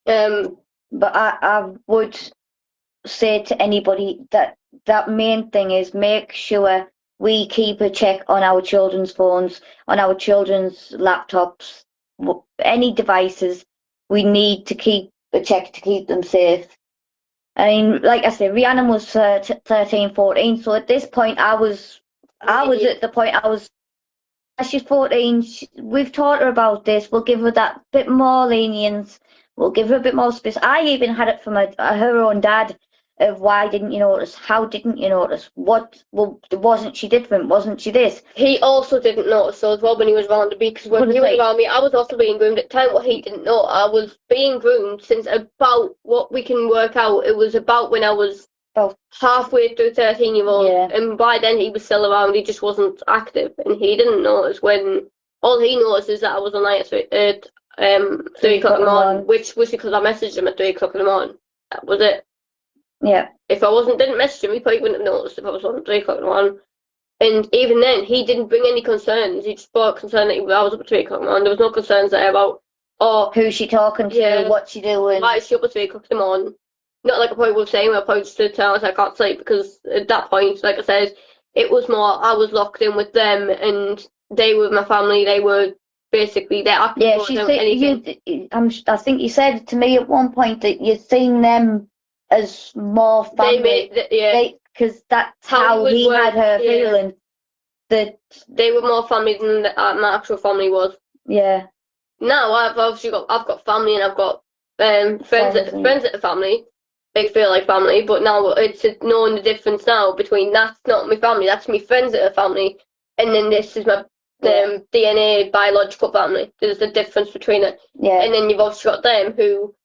But I would say to anybody that main thing is make sure we keep a check on our children's phones, on our children's laptops, any devices. We need to keep a check to keep them safe. I mean, like I said, Reannen was 13, 14, so at this point I was at the point she's 14, we've taught her about this, we'll give her that bit more lenience, we'll give her a bit more space. I even had it from her own dad, of why didn't you notice? How didn't you notice? Wasn't she different? Wasn't she this? He also didn't notice so as well when he was around me, because when he was around me, I was also being groomed at the time. What he didn't know, I was being groomed since about what we can work out. It was about when I was halfway through 13-year-old, and by then he was still around. He just wasn't active, and he didn't notice when. All he noticed is that I was online at 3 o'clock in the morning, which was because I messaged him at 3 o'clock in the morning. That was it. Yeah. If I didn't message him, he probably wouldn't have noticed if I was on 3 o'clock in the morning. And even then, he didn't bring any concerns. He just brought concern that I was up at 3 o'clock in the morning. There was no concerns there about, oh, who's she talking to? Yeah. What's she doing? why is she up at 3 o'clock in the morning? Not like I probably would say, I probably just stood down, I can't sleep, because at that point, like I said, it was more, I was locked in with them, and they were my family. They were basically there. I Yeah, couldn't she do said anything. I think you said to me at one point that you'd seen them as more They family. made, yeah, Because that's How how he he would had work, her yeah. feeling. That they were more family than my actual family was. yeah, Now I've got family, and I've got friends Friends that and- friends that are family. They feel like family, but now it's knowing the difference now between that's not my family, that's my friends that are family, and then this is my Yeah. DNA biological family. There's a difference between it. yeah, And then you've obviously got them who,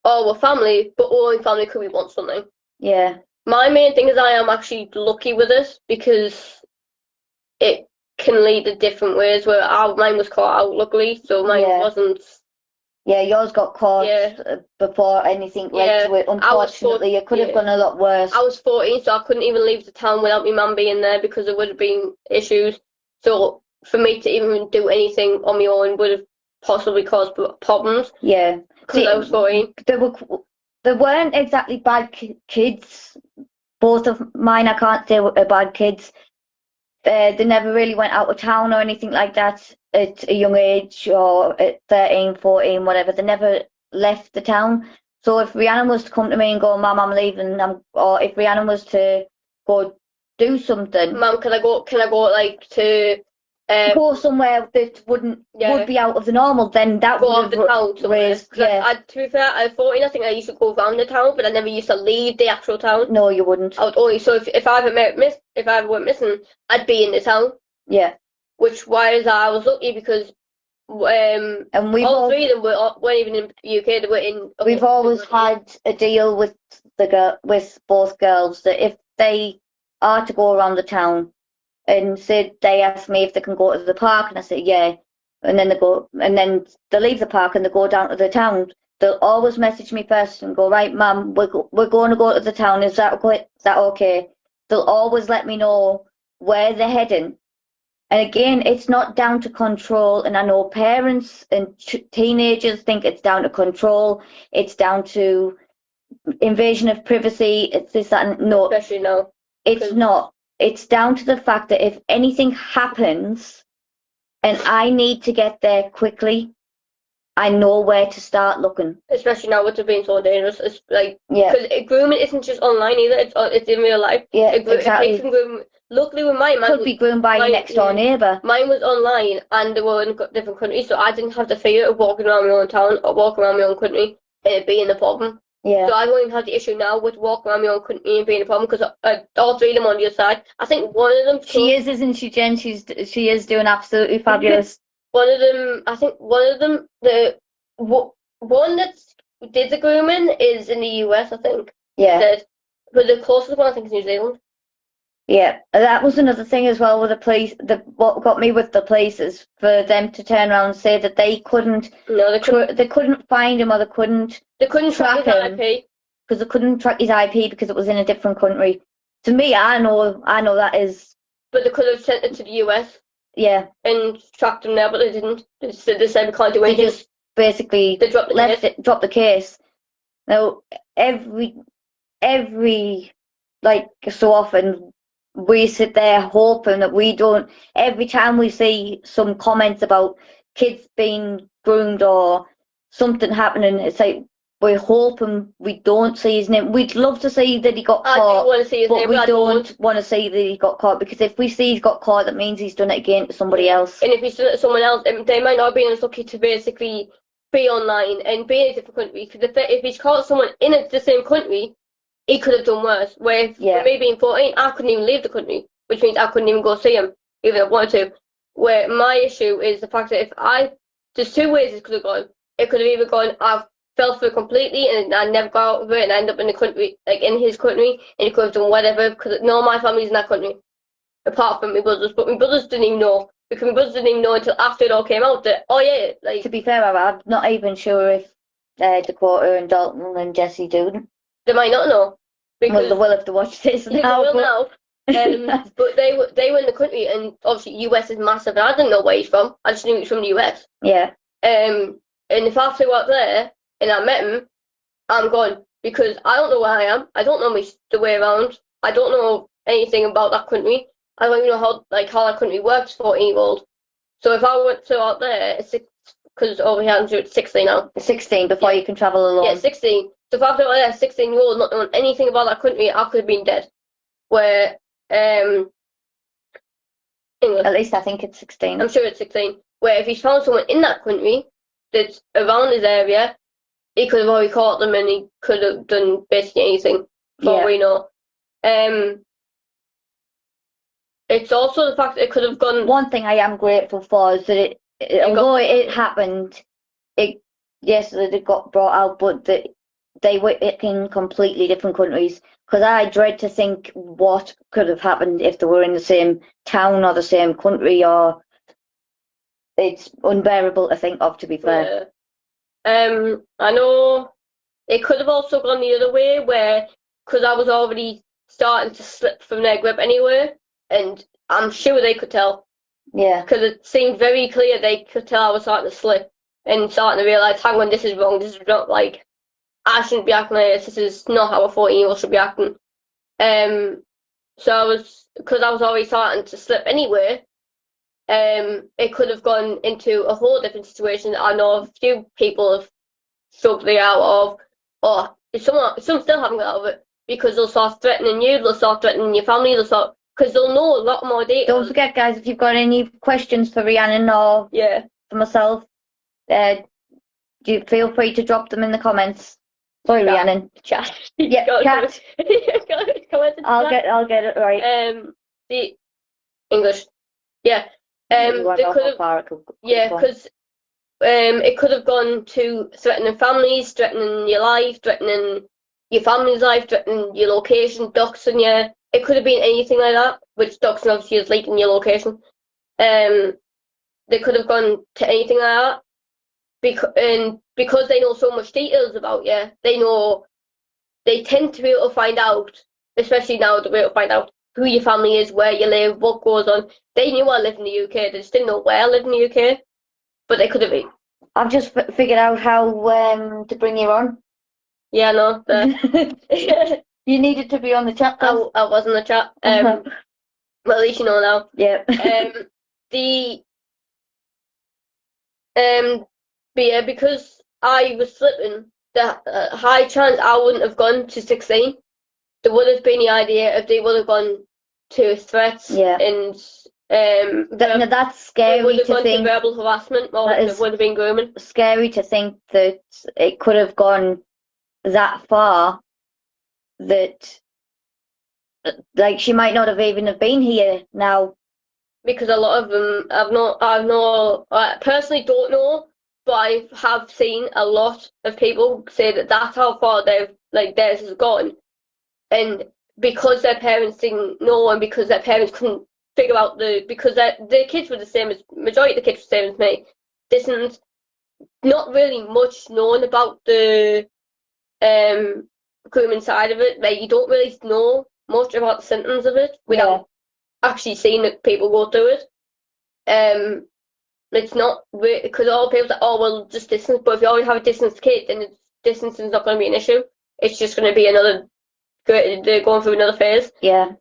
oh, we're family, but we're only family because we want something. yeah, My main thing is I am actually lucky with this, because it can lead in different ways. Where mine was caught out, luckily, so mine Yeah. wasn't. yeah. Yours got caught Yeah. before anything led Yeah. to it. Unfortunately, it could have yeah. gone a lot worse. I was 14, so I couldn't even leave the town without my mum being there, because there would have been issues. So for me to even do anything on my own would have possibly caused problems, Yeah, because I was 14. They weren't exactly bad kids. Both of mine, I can't say were bad kids. They never really went out of town or anything like that at a young age, or at 13, 14, whatever. They never left the town. So if Rhiannon was to come to me and go, Mum, I'm leaving, or if Rhiannon was to go do something, Mum, can I go? Can I go like to go somewhere that would be out of the normal, then that go would off have the town somewhere? raised. 'Cause Yeah, to be fair, at 14, I think I used to go around the town, but I never used to leave the actual town. no, you wouldn't. I would only, so if I ever if I ever went missing, I'd be in the town. Yeah, Which why I was lucky, because and we've all three of them weren't even in the UK. They were in. we've always had a deal with with both girls that if they are to go around the town, and say they ask me if they can go to the park, and I say yeah, and then they leave the park and they go down to the town. They'll always message me first and go, right, Mum, we're going to go to the town. Is that okay? Is that okay? They'll always let me know where they're heading. And again, it's not down to control. And I know parents and teenagers think it's down to control. It's down to invasion of privacy. It's this, that, and no. Especially now. It's not. It's down to the fact that if anything happens and I need to get there quickly, I know where to start looking. Especially now with it being so dangerous. It's like, Yeah. because grooming isn't just online either. It's in real life. Yeah, exactly. Luckily with mine could be groomed by your next door neighbour. Mine was online, and they were in different countries, so I didn't have the fear of walking around my own town or walking around my own country and it being a problem. Yeah. So I don't even have the issue now with walking around my own country and being a problem, because all three of them on the other side. I think one of them. She is, isn't she, Jen? She is doing absolutely fabulous. One of them, I think one of them, one that did the grooming is in the US, I think. Yeah. But the closest one, I think, is New Zealand. Yeah, that was another thing as well with the police. What got me with the police is for them to turn around and say that they couldn't. No, they couldn't find him, or they couldn't. They couldn't track his IP. Because they couldn't track his IP because it was in a different country. To me, I know that is. But they could have sent it to the US. Yeah. And tracked him there, but they didn't. They said we can't do anything. They just basically dropped the case. Now every like so often we sit there hoping that we don't. Every time we see some comments about kids being groomed or something happening, it's like we're hoping we don't see his name. We'd love to see that he got caught. I do want to see his name, but we don't want to see that he got caught, because if we see he's got caught, that means he's done it again to somebody else. And if he's done it to someone else, they might not have been as lucky to basically be online and be in a different country. Because if he's caught someone in the same country, he could have done worse. Where for me being 14, I couldn't even leave the country, which means I couldn't even go see him, even if I wanted to. Where my issue is the fact that there's two ways it could have gone. It could have either gone, I fell through completely and I never got out of it and I end up in the country, like in his country, and he could have done whatever, because none of my family's in that country, apart from my brothers. But my brothers didn't even know, because my brothers didn't even know until after it all came out that, oh yeah, like. To be fair, I'm not even sure if Dakota and Dalton and Jesse do. They might not know. Well, they will if they watch this now. They will now. But they were in the country, and obviously US is massive, and I didn't know where he's from. I just knew he's from the US. Yeah. And if I flew out there and I met him, I'm gone, because I don't know where I am. I don't know the way around. I don't know anything about that country. I don't even know how that country works for 14-year-old. So if I went out there, it's because over here it's 16 now. 16 before you can travel alone. Yeah, 16. So if I flew out there, 16-year-old, not knowing anything about that country, I could have been dead. Where English. At least I think it's 16. I'm sure it's 16. Where if he's found someone in that country that's around his area, he could have already caught them, and he could have done basically anything, for all we know. It's also the fact that it could have gone. One thing I am grateful for is that although it happened, yes, that it got brought out, but that they were in completely different countries. Because I dread to think what could have happened if they were in the same town or the same country, or it's unbearable to think of, to be fair. Yeah. I know it could have also gone the other way, where, because I was already starting to slip from their grip anyway, and I'm sure they could tell. Yeah. Because it seemed very clear they could tell I was starting to slip and starting to realise, hang on, this is wrong, this is not I shouldn't be acting like this. This is not how a 14-year-old should be acting. So because I was already starting to slip anyway, it could have gone into a whole different situation that I know a few people have struggled out of, or some still haven't got out of it, because they'll start threatening you, they'll start threatening your family, because they'll know a lot more details. Don't forget, guys, if you've got any questions for Reannen or for myself, feel free to drop them in the comments. Sorry, Reannen. Chat. Yeah, chat. I'll get it right. The English. Yeah. They could have. Yeah, because it could have gone to threatening families, threatening your life, threatening your family's life, threatening your location, doxing you. It could have been anything like that, which doxing obviously is leaking your location. They could have gone to anything like that. Because they know so much details about you, they tend to be able to find out, especially now they'll be able to find out who your family is, where you live, what goes on. They knew I lived in the UK, they just didn't know where I lived in the UK, but they could have been. I've just figured out how to bring you on. Yeah, no. You needed to be on the chat, though. I was in the chat. Well, at least you know now. Yeah. But yeah, because I was slipping, the high chance I wouldn't have gone to 16. There would have been the idea if they would have gone to threats and that's scary to think. To verbal harassment, or it would have been grooming. Scary to think that it could have gone that far. That she might not have even have been here now. Because a lot of them, I personally don't know, but I have seen a lot of people say that that's how far theirs has gone, and because their parents didn't know, and because their parents couldn't figure out because the kids were the same as majority of the kids were the same as me. This is not really much known about the grooming side of it. You don't really know much about the symptoms of it without actually seeing that people go through it. It's not because all people say, oh well, just distance. But if you already have a distanced kid, then distance is not going to be an issue. It's just going to be they're going through another phase. Yeah,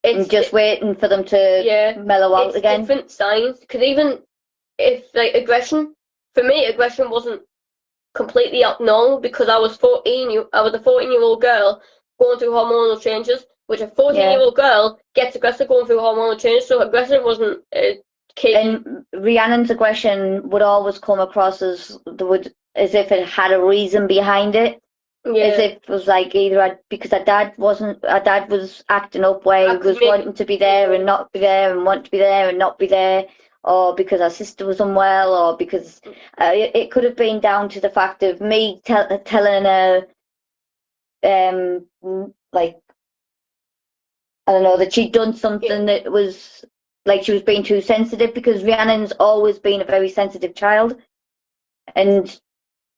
it's just waiting for them to mellow out again. Different signs, because even if aggression, for me, aggression wasn't completely abnormal, because I was a 14-year-old girl going through hormonal changes, which a 14-year-old girl gets aggressive going through hormonal changes. So aggression wasn't a key. And Rhiannon's aggression would always come across as if it had a reason behind it. Yeah. As if it was because our dad was acting up where he was wanting to be there and not be there, and want to be there and not be there, or because our sister was unwell, or because it could have been down to the fact of me telling her, I don't know, that she'd done something that was she was being too sensitive, because Rhiannon's always been a very sensitive child, but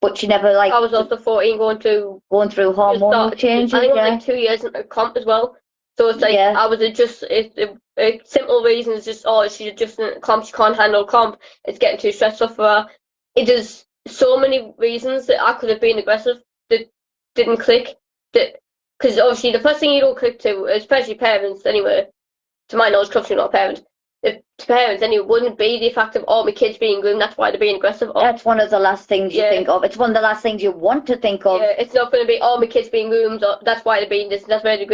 but she never I was also 14 going through hormonal changes. I think it was like 2 years into comp as well. So it's like I was just a simple reason is just she's just in comp, she can't handle comp. It's getting too stressful for her. It is so many reasons that I could have been aggressive that didn't click. Because obviously the first thing you don't click to, especially parents anyway, to my knowledge, because you're not a parent, if to parents anyway, wouldn't be the fact of my kids being groomed, that's why they're being aggressive. That's one of the last things you think of. It's one of the last things you want to think of. Yeah, it's not going to be my kids being groomed, or that's why they're being this, that's why they're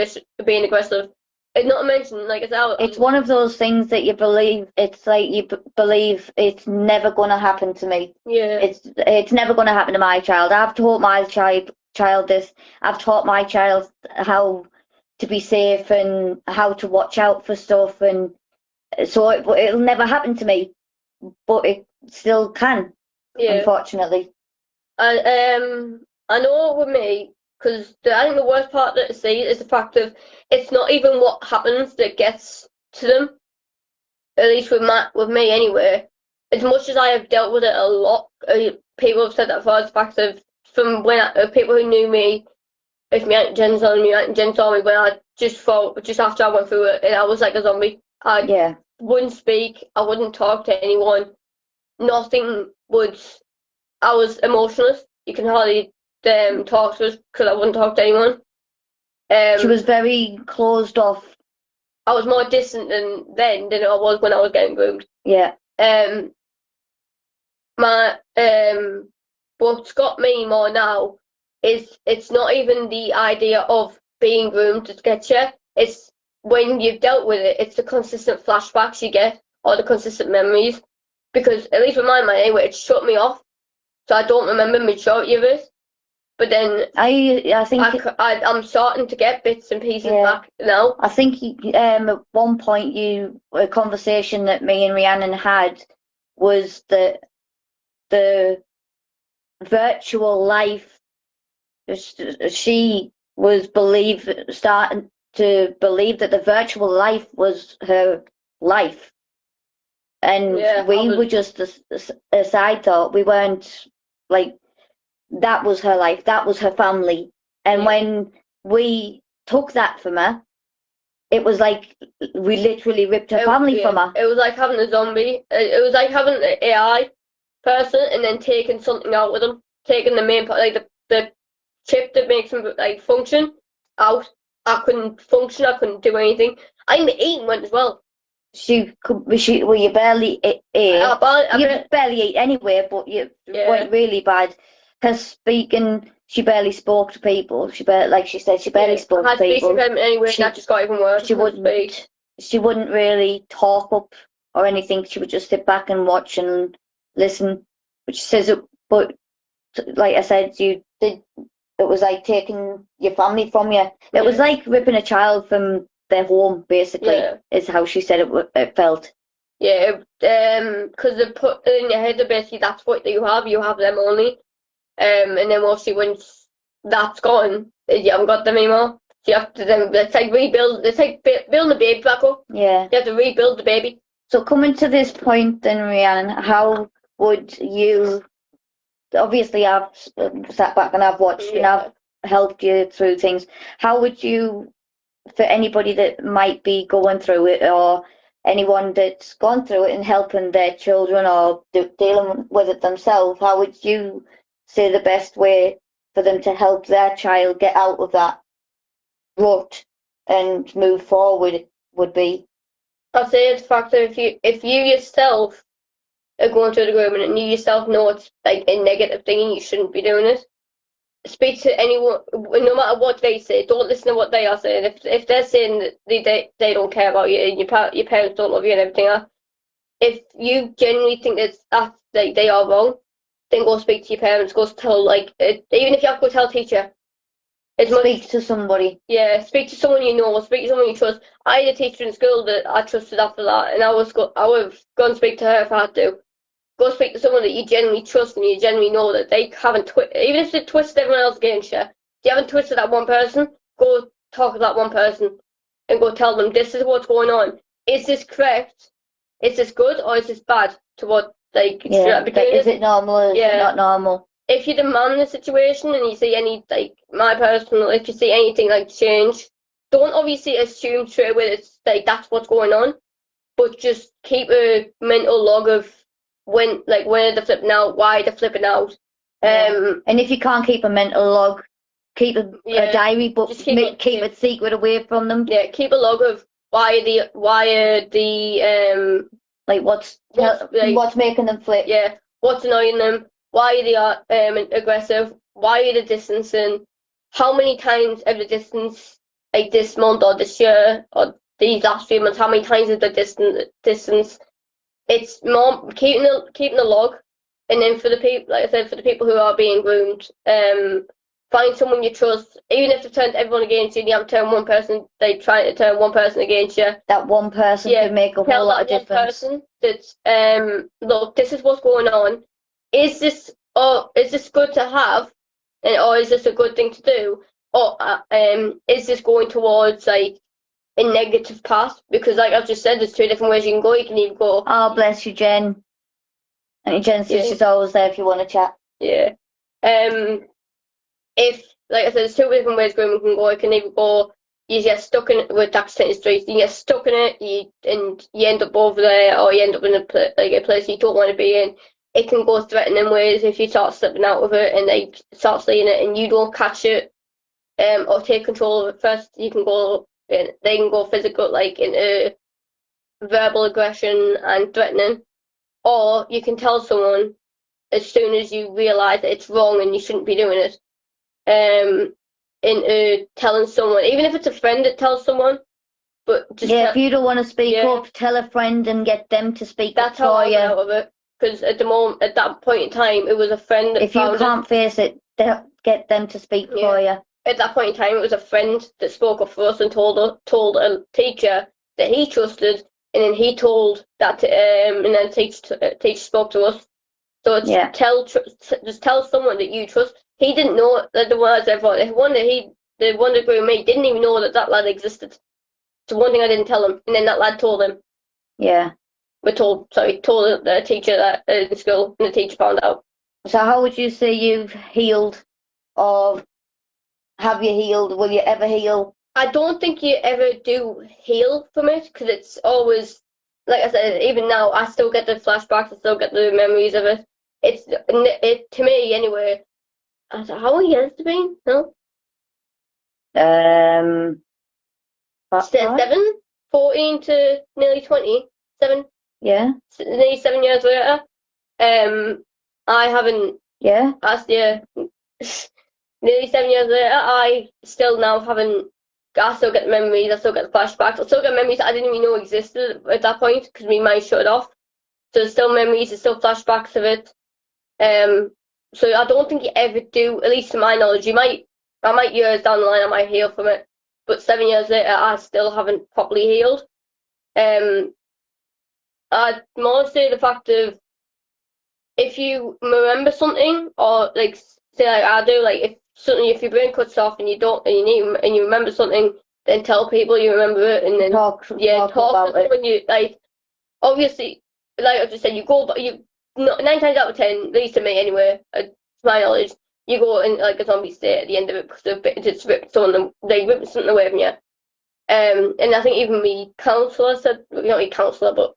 being aggressive. It's not to mention, like it's one of those things that you believe. It's like you believe it's never going to happen to me. Yeah, it's never going to happen to my child. I've taught my child this. I've taught my child how to be safe and how to watch out for stuff, and so it'll never happen to me, but it still can, unfortunately. And I know with me, because I think the worst part to see is the fact of it's not even what happens that gets to them. At least with me anyway. As much as I have dealt with it a lot, people have said that for the fact of from when people who knew me, if my Aunt Jen saw me, Aunt Jen saw me when I just after I went through it, and I was like a zombie. I wouldn't speak. I wouldn't talk to anyone. Nothing would. I was emotionless. You can hardly talk to us because I wouldn't talk to anyone. She was very closed off. I was more distant than I was when I was getting groomed. Yeah. What's got me more now is it's not even the idea of being groomed that gets you. It's when you've dealt with it. It's the consistent flashbacks you get or the consistent memories. Because at least with my mind anyway, it shut me off. So I don't remember majority of it. But then I think I'm starting to get bits and pieces back now. I think at one point a conversation that me and Reannen had was that the virtual life, she was starting to believe that the virtual life was her life. And we were just a side thought. We weren't like, that was her life, that was her family. And when we took that from her, it was like we literally ripped her family from her. It was like having a zombie. It was like having an AI person and then taking something out with them, taking the main part, like the chip that makes them like function out. I couldn't function. I couldn't do anything. I'm eating one as well. You barely ate. You barely ate anyway, but you went really bad. Her speaking, she barely spoke to people. She barely spoke to people. I had speech impediment anyway, that just got even worse. She wouldn't really talk up or anything. She would just sit back and watch and listen. But she says, but like I said, it was like taking your family from you. It was like ripping a child from their home, basically, is how she said it felt. Yeah, because they put in your head that basically that's what you have them only. And then mostly once that's gone, you haven't got them anymore. So you have to then, it's like building the baby back up. Yeah. You have to rebuild the baby. So coming to this point then, Reannen, how would you, obviously I've sat back and I've watched and I've helped you through things. How would you, for anybody that might be going through it or anyone that's gone through it and helping their children or dealing with it themselves, how would you say the best way for them to help their child get out of that rut and move forward would be? I'll say it's the fact that if you yourself are going through the grooming and you yourself know it's like a negative thing and you shouldn't be doing it, speak to anyone, no matter what they say. Don't listen to what they are saying. If they're saying that they don't care about you and your parents don't love you and everything else, if you genuinely think that like they are wrong, then go speak to your parents. Go tell even if you have to go tell a teacher. Speak to somebody. Yeah, speak to someone you know. Speak to someone you trust. I had a teacher in school that I trusted after that, and I would have gone and speak to her if I had to. Go speak to someone that you genuinely trust and you genuinely know that they haven't even if they twisted everyone else against you, if you haven't twisted that one person, go talk to that one person and go tell them this is what's going on. Is this correct? Is this good or is this bad to what is it normal or is it not normal? if you demand the situation and you see any, like, my personal, if you see anything like change, don't obviously assume straight away it's like that's what's going on, but just keep a mental log of when they're flipping out, why they're flipping out. And if you can't keep a mental log, keep a diary, but just keep it secret away from them. Yeah, keep a log of why are the like what's making them flip. Yeah, what's annoying them, why they are aggressive, why are they distancing, how many times have the distance, like this month or this year or these last few months, how many times is the distance. It's more keeping a log, and then for the people, like I said, for the people who are being groomed, find someone you trust. Even if they've turned everyone against you, and you haven't turned one person, they try to turn one person against you. That one person can make a whole lot of difference. Person that look, this is what's going on. Is this good to have, or is this a good thing to do, or is this going towards like a negative path? Because like I've just said, there's two different ways you can go. You can either go, oh bless you, Jen. And Jen says she's always there if you want to chat. Yeah. If, like I said, there's two different ways grooming can go. It can either go, you get stuck in it with tax streets, you get stuck in it, and you end up over there, or you end up in a place you don't want to be in. It can go threatening ways if you start slipping out of it and they start seeing it and you don't catch it, or take control of it first. You can go, they can go physical, like into verbal aggression and threatening, or you can tell someone as soon as you realise that it's wrong and you shouldn't be doing it. Into telling someone, even if it's a friend that tells someone, but just if you don't want to speak up, tell a friend and get them to speak up for you. That's how I got out of it. Because at that point in time, it was a friend that if you can't face it, get them to speak for you. At that point in time, it was a friend that spoke up for us and told a teacher that he trusted, and then he told that, and then teacher spoke to us. So it's just tell someone that you trust. He didn't know that the words everyone. The one that grew me didn't even know that lad existed. So one thing I didn't tell him, and then that lad told him. Yeah. Told the teacher that in school, and the teacher found out. So how would you say you've healed, or have you healed? Will you ever heal? I don't think you ever do heal from it, because it's always, like I said, even now I still get the flashbacks, I still get the memories of it. It to me anyway. How many years has it been? No. 7, 14 to nearly 20. 7. Yeah. Nearly 7 years later. I haven't. Yeah. Nearly 7 years later, I still now haven't. I still get the memories. I still get the flashbacks. I still get memories that I didn't even know existed at that point because my mind shut off. So there's still memories. There's still flashbacks of it. So I don't think you ever do, at least to my knowledge. I might years down the line, I might heal from it. But 7 years later, I still haven't properly healed. I'd more say the fact of, if you remember something, or like say like I do, like if your brain cuts off and you remember something, then tell people you remember it, and then talk about it. When you like, obviously, like I just said, you go, but 9 times out of 10, at least to me anyway, to my knowledge, you go in like a zombie state at the end of it because they ripped something away from you. And I think even me counsellor said, not me counsellor, but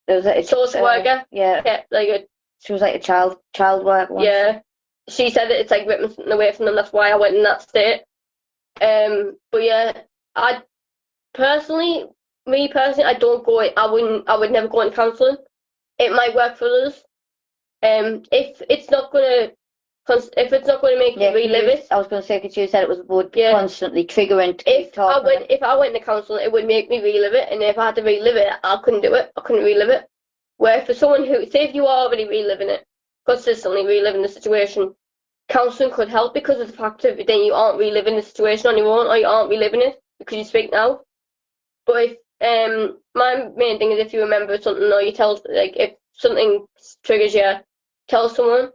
it was a social worker. Yeah. She was like a child worker once. Yeah. She said that it's like ripping something away from them. That's why I went in that state. But yeah, I don't go. I would never go into counselling. It might work for others. If it's not gonna make you relive it. I was going to say, because you said it would be constantly triggering. If I went into counselling, it would make me relive it, and if I had to relive it, I couldn't do it. I couldn't relive it. Where for someone who, say if you are already reliving it, consistently reliving the situation, counselling could help because of the fact that then you aren't reliving the situation on your own, or you aren't reliving it because you speak now. But if my main thing is if you remember something, or you tell, like if something triggers you, tell someone.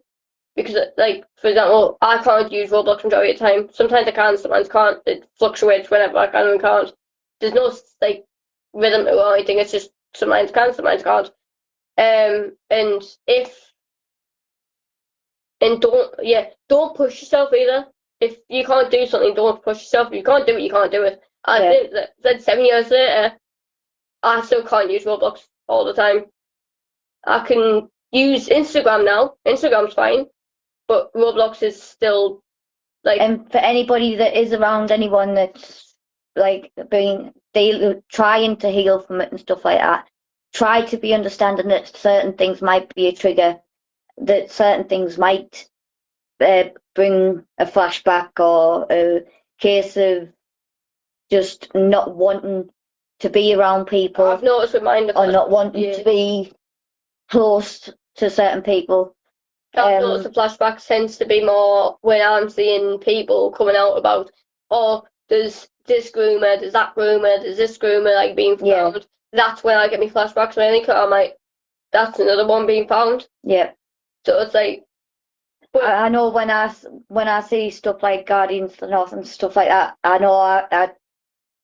Because, like, for example, I can't use Roblox majority of the time. Sometimes I can, sometimes I can't. It fluctuates whenever I can and can't. There's no, like, rhythm or anything. It's just sometimes I can, sometimes I can't. And if And don't push yourself either. If you can't do something, don't push yourself. If you can't do it, you can't do it. I think that 7 years later, I still can't use Roblox all the time. I can use Instagram now. Instagram's fine, but Roblox is still like. And for anybody that is around anyone that's like trying to heal from it and stuff like that, try to be understanding that certain things might be a trigger, that certain things might bring a flashback or a case of just not wanting to be around people. I've noticed with mine or not wanting to be close to certain people. I've noticed the flashbacks tends to be more when I'm seeing people coming out about, oh, there's this groomer, there's that groomer, there's this groomer like being found. Yeah. That's when I get me flashbacks. When I think I'm like, that's another one being found. Yeah. So it's like. I know when I see stuff like Guardians of the North and stuff like that, I know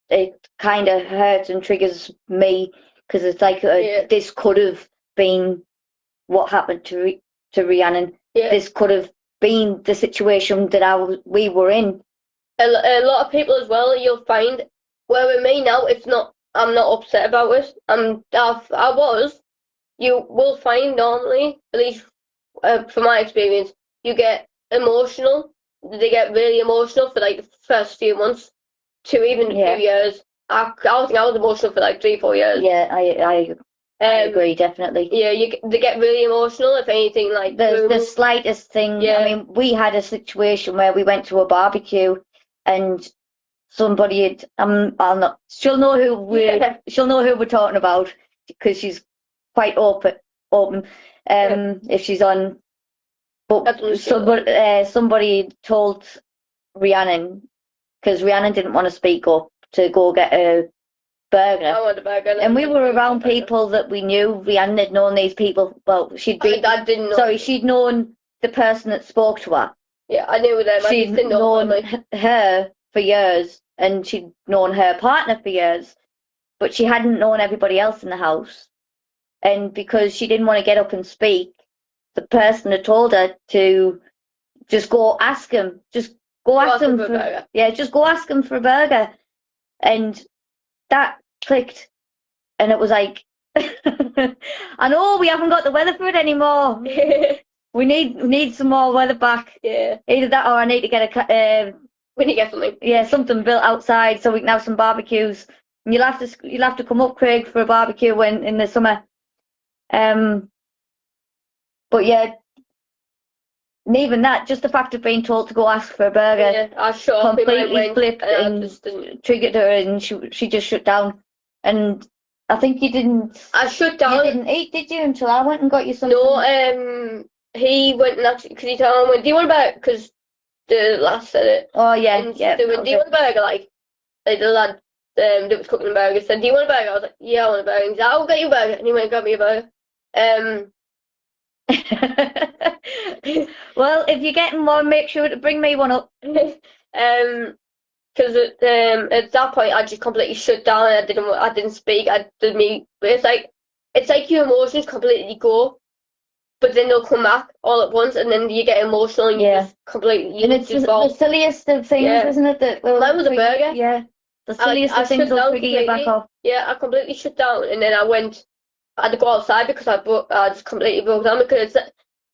it kind of hurts and triggers me because it's like this could have been what happened to Reannen. Yeah. This could have been the situation that we were in. A lot of people as well, you'll find, where with me now, I'm not upset about it. You will find normally, at least from my experience, you get emotional. They get really emotional for like the first few months to even a few years. I think I was emotional for like 3-4 years. Yeah, I agree, definitely. Yeah, they get really emotional if anything like the slightest thing. Yeah. I mean, we had a situation where we went to a barbecue and somebody had she'll know who we're talking about because she's quite open if she's on. But somebody told Reannen, because Reannen didn't want to speak up, to go get a burger. I want a burger. And we were around people that we knew. Reannen had known these people. Well, she'd known the person that spoke to her. Yeah, I knew them. She'd known her for years, and she'd known her partner for years, but she hadn't known everybody else in the house. And because she didn't want to get up and speak, the person had told her to just go ask him. Just go ask him for a burger. Yeah, just go ask him for a burger. And that clicked. And it was like, I know we haven't got the weather for it anymore. We need some more weather back. Yeah. Either that or I need to get we need to get something. Yeah, something built outside so we can have some barbecues. And you'll have to come up, Craig, for a barbecue in the summer. But yeah, and even that, just the fact of being told to go ask for a burger, completely flipped and triggered her, and she just shut down. And I think you didn't. I shut down. You didn't eat, did you? Until I went and got you something. No, he went and actually, because he told me, do you want a burger? Because the last said it. Oh yeah, and yeah. They went, do you want a burger? Like the lad that was cooking the burger said, do you want a burger? I was like, yeah, I want a burger. And he said, I'll get you a burger. And he went and got me a burger. Well, if you're getting one, make sure to bring me one up. Because at that point I just completely shut down. I didn't speak. It's like your emotions completely go, but then they'll come back all at once, and then you get emotional and you just completely. And it's the silliest of things, isn't it? That was a burger. Yeah, the silliest of things will trigger you back off. Yeah, I completely shut down, and then I had to go outside because I just completely broke down because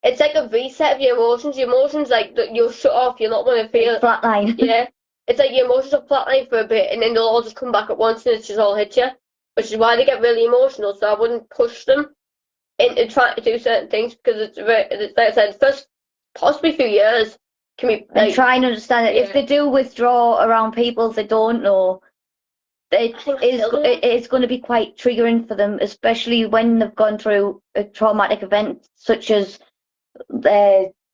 it's like a reset of your emotions. Your emotions, like, you'll shut off. You're not going to feel flatline. Yeah, it's like your emotions are flatline for a bit, and then they'll all just come back at once, and it's just all hit you. Which is why they get really emotional. So I wouldn't push them into trying to do certain things because it's like I said, first possibly few years can be. Like, and try and understand it. Yeah. If they do withdraw around people they don't know, it's going to be quite triggering for them, especially when they've gone through a traumatic event such as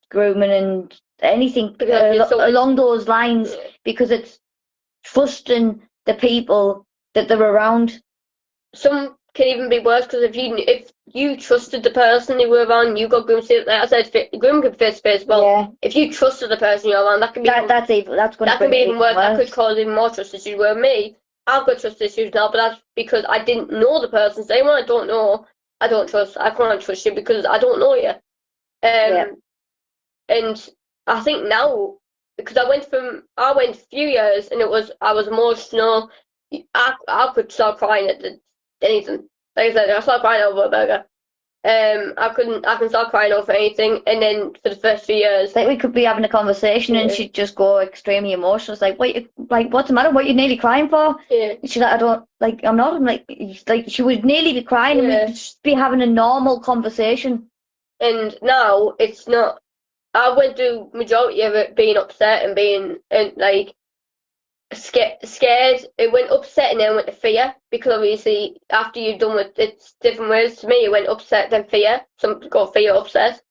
grooming and anything along those lines, because it's trusting the people that they're around. Some can even be worse because if you trusted the person you were around, you got groomed. Like I said, grooming can be face to face. Well, yeah. If you trusted the person you're around, that can be that's going to be even worse. That could cause even more trust issues. Where me, I've got trust issues now, but that's because I didn't know the person. So anyone I don't know, I don't trust. I can't trust you because I don't know you. And I think now, because I went a few years, and I was emotional. I could start crying at anything. Like I said, I started crying over a burger. I can start crying over anything, and then for the first 3 years, Like we could be having a conversation and Yeah. she'd just go extremely emotional. It's like, what's the matter? What are you nearly crying for? yeah, And she's like, I don't, like, I'm not. I'm like she would nearly be crying and Yeah. we'd just be having a normal conversation. and now it's not. I went through majority of it being upset and being and like scared. It went upset and then went to fear, because obviously after you've done with it's different ways. To me, it went upset then fear. Some go fear upset.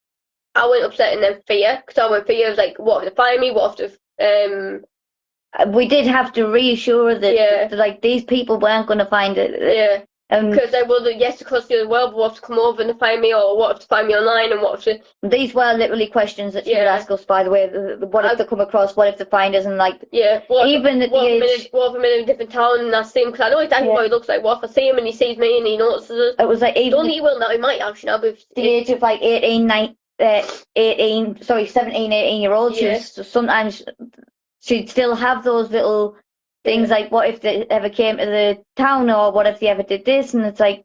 I went upset and then fear, because I went fear. I was like, what if they find me? What if We did have to reassure that, Yeah. that like these people weren't going to find it. yeah. And Because they will, yes, across the other world, but what if to come over and find me, or what if to find me online, and what if to, these were literally questions that she would Yeah. ask us. By the way, what if they come across? What if they find us? And like, even at the age, what if I'm in a different town and I see him, because I know exactly Yeah. what he looks like. What if I see him and he sees me and he notices it? it was like Don't even think he will now. He might actually now, but the age of like 17, 18 year olds, Yeah. sometimes she'd still have those little things like, what if they ever came to the town, or what if they ever did this? And it's like,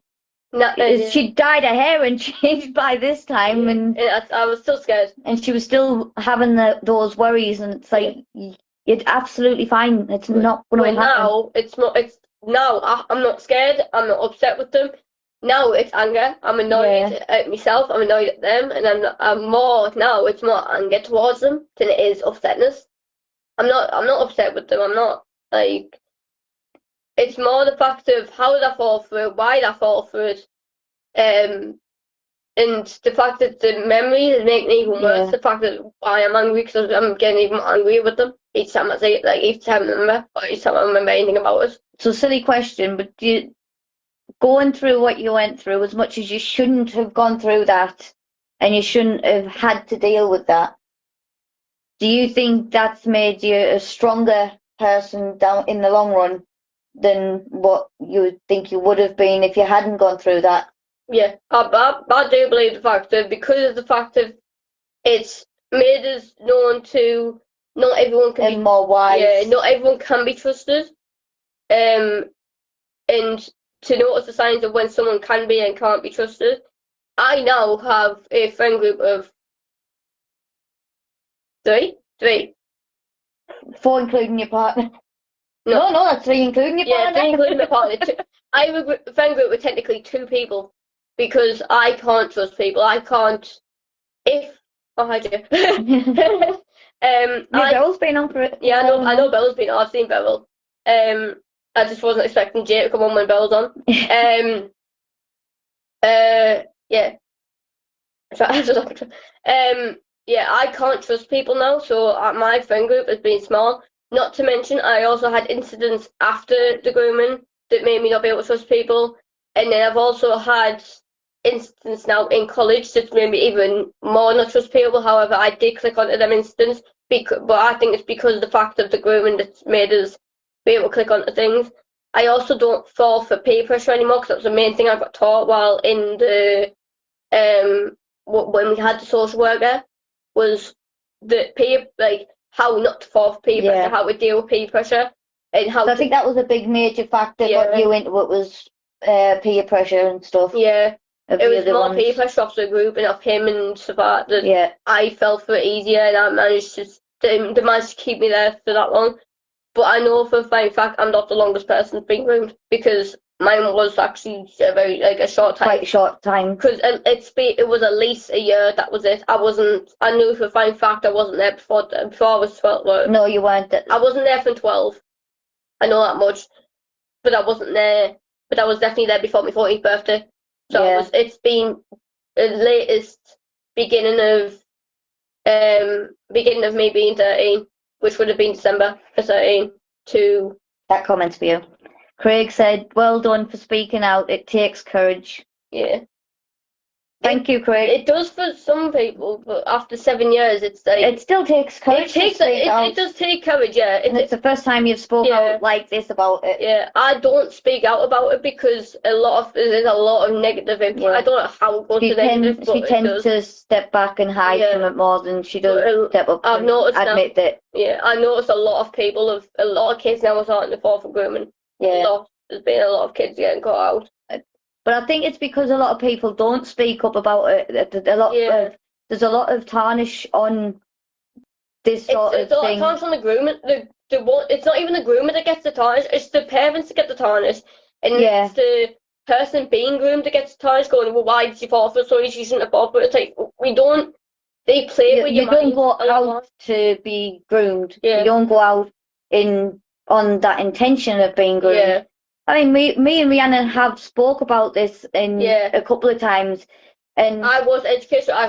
she dyed her hair and changed by this time, and I was still scared. she was still having those worries, and it's like, you're absolutely fine. It's not going to happen. Now it's not. It's now I'm not scared. I'm not upset with them. Now it's anger. I'm annoyed at myself. I'm annoyed at them, and I'm more now. It's more anger towards them than it is upsetness. I'm not upset with them. I'm not like. It's more the fact of how did I fall through it, why did I fall through it, and the fact that the memories make me even worse. The fact that I am angry, because I'm getting even angrier with them each time I say it, like each time I remember, or each time I remember anything about it. So, silly question, but going through what you went through, as much as you shouldn't have gone through that, and you shouldn't have had to deal with that, do you think that's made you a stronger person down in the long run than what you would think you would have been if you hadn't gone through that? Yeah, I do believe the fact that, because of the fact that it's made us known to not everyone can And more wise. Yeah, not everyone can be trusted. And to notice the signs of when someone can be and can't be trusted. I now have a friend group of three. 4 including your partner. No, that's 3 including your partner. Yeah, 3 including my partner. I have a friend group with technically 2 people, because I can't trust people. I can't. Hi, Jay. Bell's been on for it. Yeah, I know Bell's been on. I've seen Bell. I just wasn't expecting Jay to come on when Bell's on. Yeah. Yeah, I can't trust people now, so my friend group has been small. Not to mention, I also had incidents after the grooming that made me not be able to trust people. And then I've also had incidents now in college that made me even more not trust people. However, I did click onto them incidents, but I think it's because of the fact of the grooming that's made us be able to click onto things. I also don't fall for peer pressure anymore, because that was the main thing I got taught while in the when we had the social worker, was the peer, like how not to fall for peer pressure, how to deal with peer pressure, and how. So I think that was a big major factor got you into it, was peer pressure and stuff. Yeah. It was more peer pressure off the group and off him and stuff like that. I fell for it easier, and I managed to they managed to keep me there for that long. But I know for a fact I'm not the longest person being groomed, because mine was actually a short time. Quite short time. Because it was at least a year. That was it. I knew for a fact I wasn't there before I was 12. No, you weren't. I wasn't there from 12. I know that much, but I wasn't there. But I was definitely there before my 14th birthday. So it's been the latest beginning of me being 13, which would have been December 13. To that comment's for you. Craig said, "Well done for speaking out. It takes courage." Yeah. Thank you, Craig. It does for some people, but after 7 years, it's like It still takes courage. it does take courage, yeah. And it's the first time you've spoken out like this about it. Yeah, I don't speak out about it because there's a lot of negative impact. Yeah. I don't know how it goes to negative, but she tends to step back and hide from it more than she does step up and admit that. Yeah, I noticed a lot of kids now are starting to fall for grooming. Yeah. There's been a lot of kids getting caught out. But I think it's because a lot of people don't speak up about it. There's a lot of tarnish on this sort of thing. It's a lot of tarnish on the grooming. It's not even the groomer that gets the tarnish. It's the parents that get the tarnish, and it's the person being groomed that gets the tarnish. Going, well, why did she fall for? Sorry, she shouldn't have fallen for it. It's like we don't. They play with your mind. You don't go out to be groomed. Yeah. You don't go out on that intention of being groomed. Yeah. I mean, me and Reannen have spoke about this a couple of times, and I was educated. So I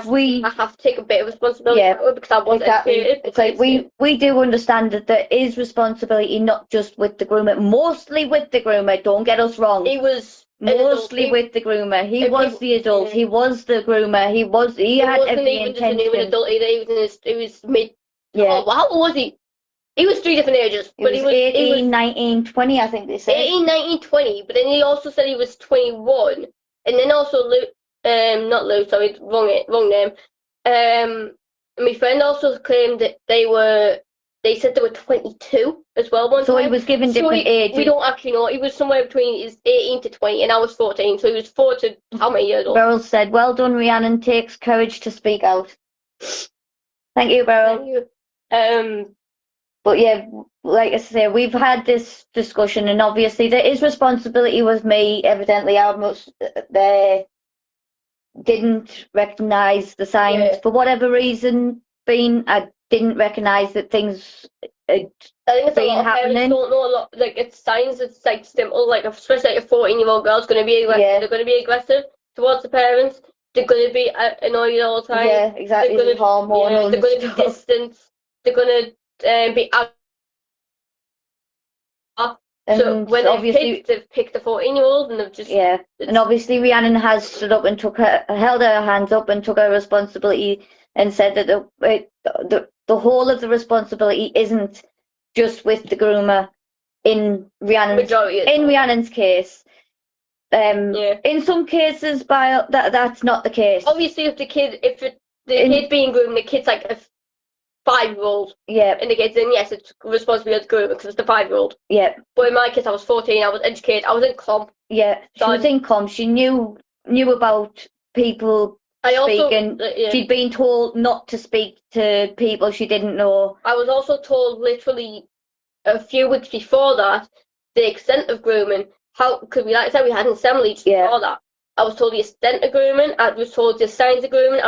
have to take a bit of responsibility because I was educated. It's like we do understand that there is responsibility, not just with the groomer, mostly with the groomer. Don't get us wrong. He was mostly with the groomer. He was the adult. He was the groomer. He had every intention. He wasn't even just an adult either. He was mid. Yeah. Oh, how old was he? He was 3 different ages. But he was 18, 19, 20, I think they said. 18, 19, 20. But then he also said he was 21. And then also not Lou, sorry, wrong name. My friend also claimed that they said they were 22 as well one time. So he was given different ages. We don't actually know. He was somewhere between 18 to 20 and I was 14. So he was 4 to how many years old? Beryl said, well done, Reannen. Takes courage to speak out. Thank you, Beryl. Thank you. But yeah, like I say, we've had this discussion, and obviously there is responsibility with me. Evidently, they didn't recognise the signs for whatever reason. I didn't recognise that things had been happening. Don't know a lot. Like it's signs. It's like simple. Like especially like a 14-year-old girl's going to be aggressive. Yeah. They're going to be aggressive towards the parents. They're going to be annoyed all the time. Yeah, exactly. They're going to be distant. They're going to be out. So when they've picked a 14-year-old and they've just and obviously Reannen has stood up and held her hands up and took her responsibility and said that the whole of the responsibility isn't just with the groomer in Reannen's case. In some cases, that's not the case. Obviously, if the kid's being groomed, the kid's like a 5-year-old. Yeah. And the kids, then yes, it's responsibility of the groomer because it's the 5-year-old. Yeah. But in my case, I was 14. I was educated. I was in comp. Yeah. She was in comp. She knew about people speaking. She'd been told not to speak to people she didn't know. I was also told literally a few weeks before that the extent of grooming. Because we like I said, we had an assembly before that. I was told the extent of grooming. I was told the signs of grooming.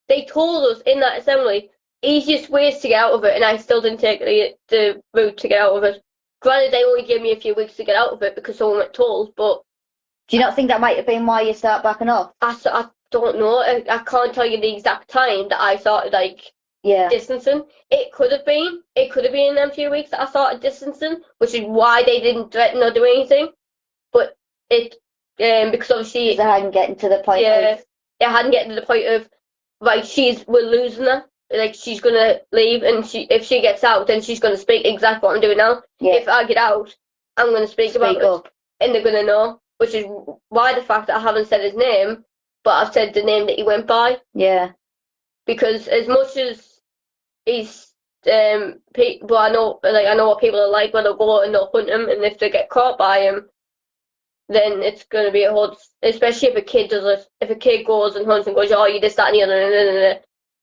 They told us in that assembly easiest ways to get out of it, and I still didn't take the route to get out of it. Granted, they only gave me a few weeks to get out of it because someone went told, but... Do you not think that might have been why you start backing off? I don't know. I can't tell you the exact time that I started, distancing. It could have been in them few weeks that I started distancing, which is why they didn't threaten or do anything. But because obviously... Because I hadn't gotten to the point it hadn't gotten to the point of, we're losing her. Like, she's going to leave, and if she gets out, then she's going to speak exactly what I'm doing now. Yeah. If I get out, I'm going to speak about it, and they're going to know, which is why the fact that I haven't said his name, but I've said the name that he went by. Yeah. Because as much as he's, people, I know what people are like when they'll go out and they'll hunt him, and if they get caught by him, then it's going to be a whole, especially if a kid does it. If a kid goes and hunts and goes, oh, you this, that, and the other,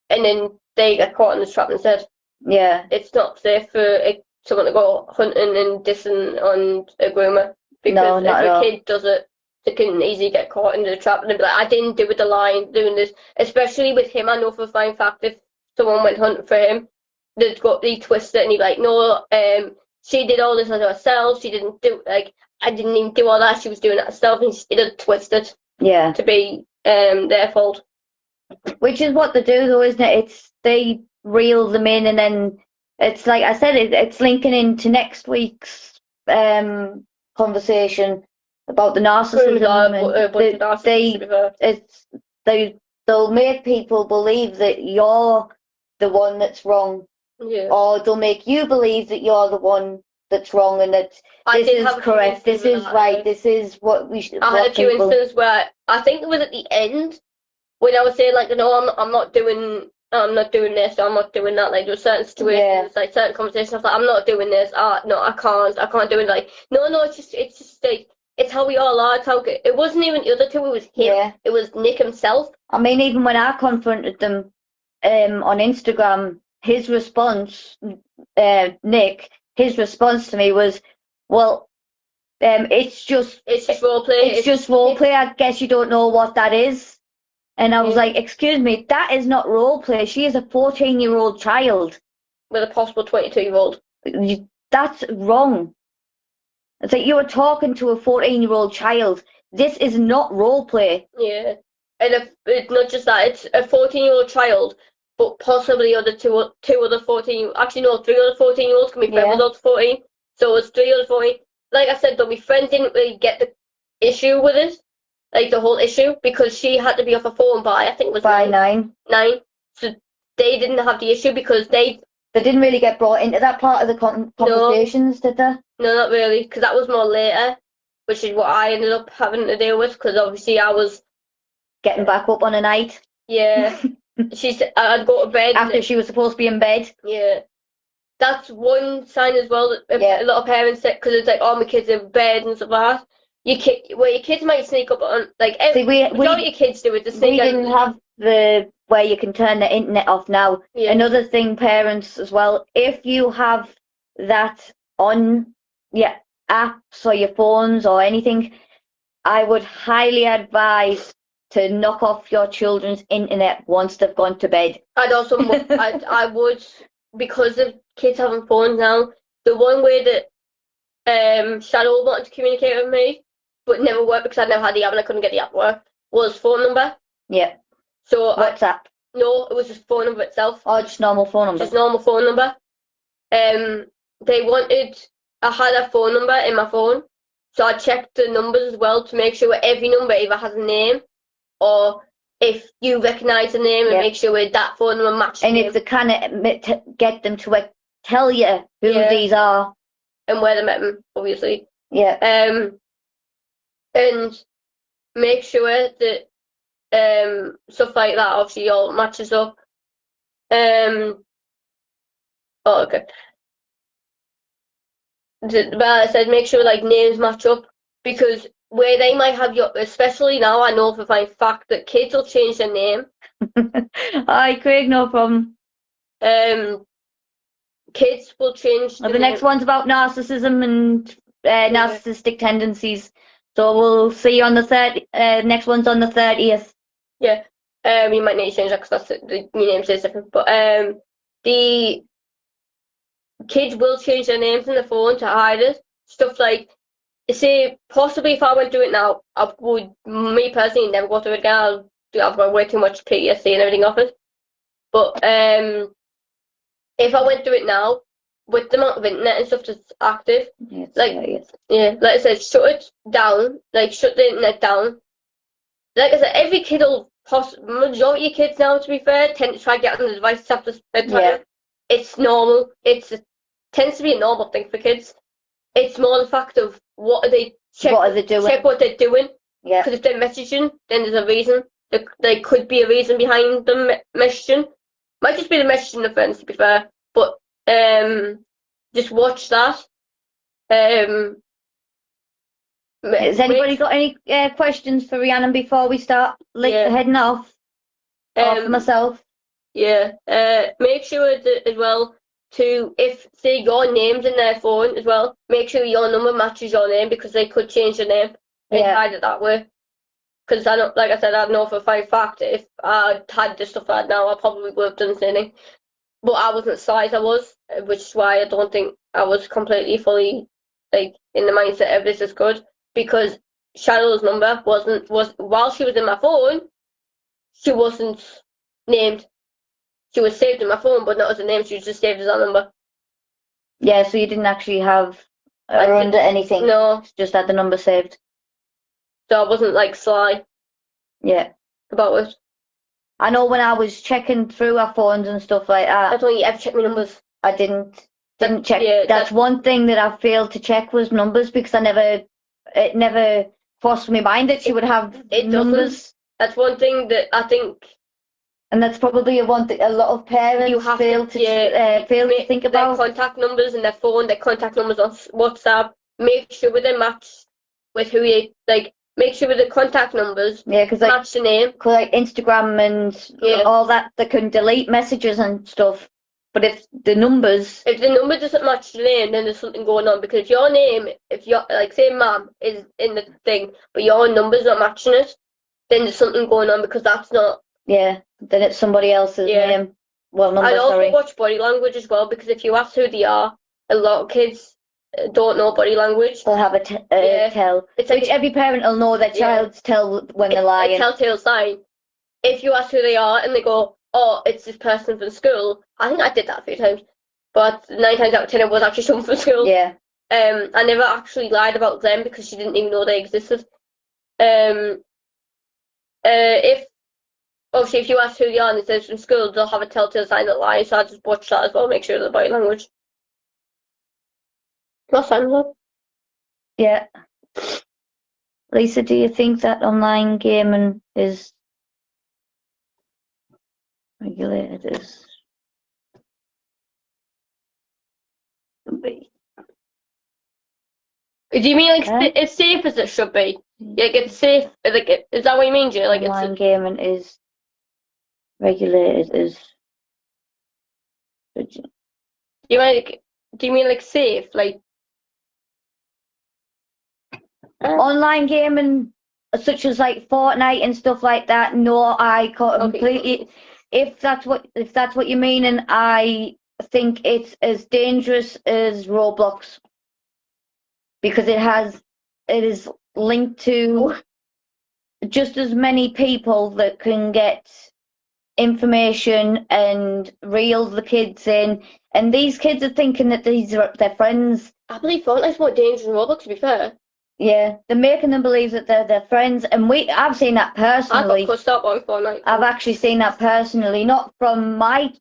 and then they get caught in the trap instead. Yeah. It's not safe for someone to go hunting and dissing on a groomer. Because if a kid does it, they can easily get caught in the trap and be like, I didn't do it the line, doing this. Especially with him, I know for a fine fact if someone went hunting for him, they'd twist it and he'd be like, no, she did all this herself. She didn't do, I didn't even do all that. She was doing it herself and it'd twist it. Yeah. To be their fault. Which is what they do, though, isn't it? They reel them in, and then it's like I said, it's linking into next week's conversation about the narcissism. they'll make people believe that you're the one that's wrong, or they'll make you believe that you're the one that's wrong and that this is correct, this is right, this is what we should. I had a few instances where I think it was at the end when I was saying like, no, I'm not doing this, I'm not doing that. Like there were certain situations, like certain conversations, I was like, I'm not doing this. No, I can't do it. Like, no, it's just like, it's how we all are. It's how it wasn't even the other two. It was him. Yeah. It was Nick himself. I mean, even when I confronted them on Instagram, his response, Nick, his response to me was, well, it's just role play. It's just role play. I guess you don't know what that is. And I was like, excuse me, that is not role play. She is a 14-year-old child. With a possible 22-year-old. That's wrong. It's like you were talking to a 14-year-old child. This is not role play. Yeah. And it's not just that, it's a 14-year-old child, but possibly two other 14, actually no, 3 other 14-year-olds can be friends with those 14. So it's 3 other 14. Like I said, though, my friend didn't really get the issue with it, like the whole issue, because she had to be off her phone by, I think it was by 9. So they didn't have the issue because they didn't really get brought into that part of the conversations, did they? No, not really, because that was more later, which is what I ended up having to deal with, because obviously I was getting back up on a night. Yeah. I'd go to bed. After she was supposed to be in bed. Yeah. That's one sign as well that a lot of parents say, because it's like, oh, my kid's in bed and stuff like that. Your kids might sneak up on, like, majority of kids do it. We didn't have the where you can turn the internet off now. Yeah. Another thing, parents as well, if you have that on your apps or your phones or anything, I would highly advise to knock off your children's internet once they've gone to bed. I'd also, I would, because of kids having phones now, the one way that Shadow wanted to communicate with me, but never worked because I never had the app and I couldn't get the app to work, was phone number. Yeah. So WhatsApp? No, it was just phone number itself. Oh, just normal phone number? Just normal phone number. I had a phone number in my phone, so I checked the numbers as well to make sure every number either has a name or if you recognise the name and make sure that phone number matches. And if they can get them to tell you who these are. And where they met them, obviously. Yeah. And make sure that stuff like that obviously all matches up. Oh, okay. Well, I said make sure like names match up, because where they might have especially now I know for a fact that kids will change their name. Aye, Craig, no problem. Kids will change the next one's about narcissism and narcissistic tendencies. So we'll see you on the next one's on the 30th. Yeah. You might need to change that because that's the name says different. But the kids will change their names in the phone to hide it. Stuff like, say, possibly if I went through it now, I would, me personally, never go through it again. I've got way too much PTSD and everything off it. But if I went through it now, with the amount of internet and stuff that's active, like I said, shut it down, like shut the internet down. Like I said, every kid will, majority of kids now, to be fair, tend to try to get on the devices after bedtime. Yeah. It's normal. Tends to be a normal thing for kids. It's more the fact of what are they doing? Check what they're doing. Yeah. Because if they're messaging, then there's a reason. There could be a reason behind them messaging. Might just be the messaging offence, to be fair. But just watch that. Has anybody got any questions for Rhiannon before we start heading off? For myself. Yeah. Make sure that, as well, if say your name's in their phone as well, make sure your number matches your name, because they could change your name and hide it that way. Because I know, like I said, I know for a fact if I had the stuff I had now, I probably would have done the same thing. But I wasn't the size I was, which is why I don't think I was completely fully in the mindset of this is good, because Shadow's number was while she was in my phone, she wasn't named. She was saved in my phone, but not as a name. She was just saved as a number. Yeah, so you didn't actually have her under anything. No, just had the number saved. So I wasn't like Sly. Yeah. about it. I know when I was checking through our phones and stuff like I that, don't ever check my numbers. I didn't check. Yeah, That's one thing that I failed to check was numbers because it never crossed my mind that she would have it numbers. doesn't. That's one thing that I think. And that's probably one thing a lot of parents fail to think about. Their contact numbers and their phone, their contact numbers on WhatsApp. Make sure they match with who you like. Make sure with the contact numbers. Yeah, because match the name. Cause like Instagram and all that, they can delete messages and stuff. But if the number doesn't match the name, then there's something going on. Because if your name, if your like say ma'am is in the thing, but your number's not matching it, then there's something going on because that's not. Yeah, then it's somebody else's name. Well, number. I also watch body language as well because if you ask who they are, a lot of kids don't know body language. They'll have a tell. It's which every parent will know their child's tell when they're lying. A telltale sign. If you ask who they are and they go, "Oh, it's this person from school," I think I did that a few times, but 9 times out of 10 it was actually someone from school. Yeah. I never actually lied about them because she didn't even know they existed. If you ask who they are and it says from school, they'll have a telltale sign that lies. So I just watch that as well, make sure the body language. That's fine. Yeah. Lisa, do you think that online gaming is regulated as should be? Do you mean like it's safe as it should be? Like it's safe. Like is that what you mean, Jay? Like online gaming is regulated as. Do you mean like safe? Like online gaming, such as like Fortnite and stuff like that? No, I completely. Okay. If that's what you mean, and I think it's as dangerous as Roblox because it is linked to just as many people that can get information and reel the kids in, and these kids are thinking that these are their friends. I believe Fortnite's more dangerous than Roblox, to be fair. Yeah, they're making them believe that they're their friends, and I've seen that personally. I got cussed out on Fortnite. I've actually seen that personally, not from my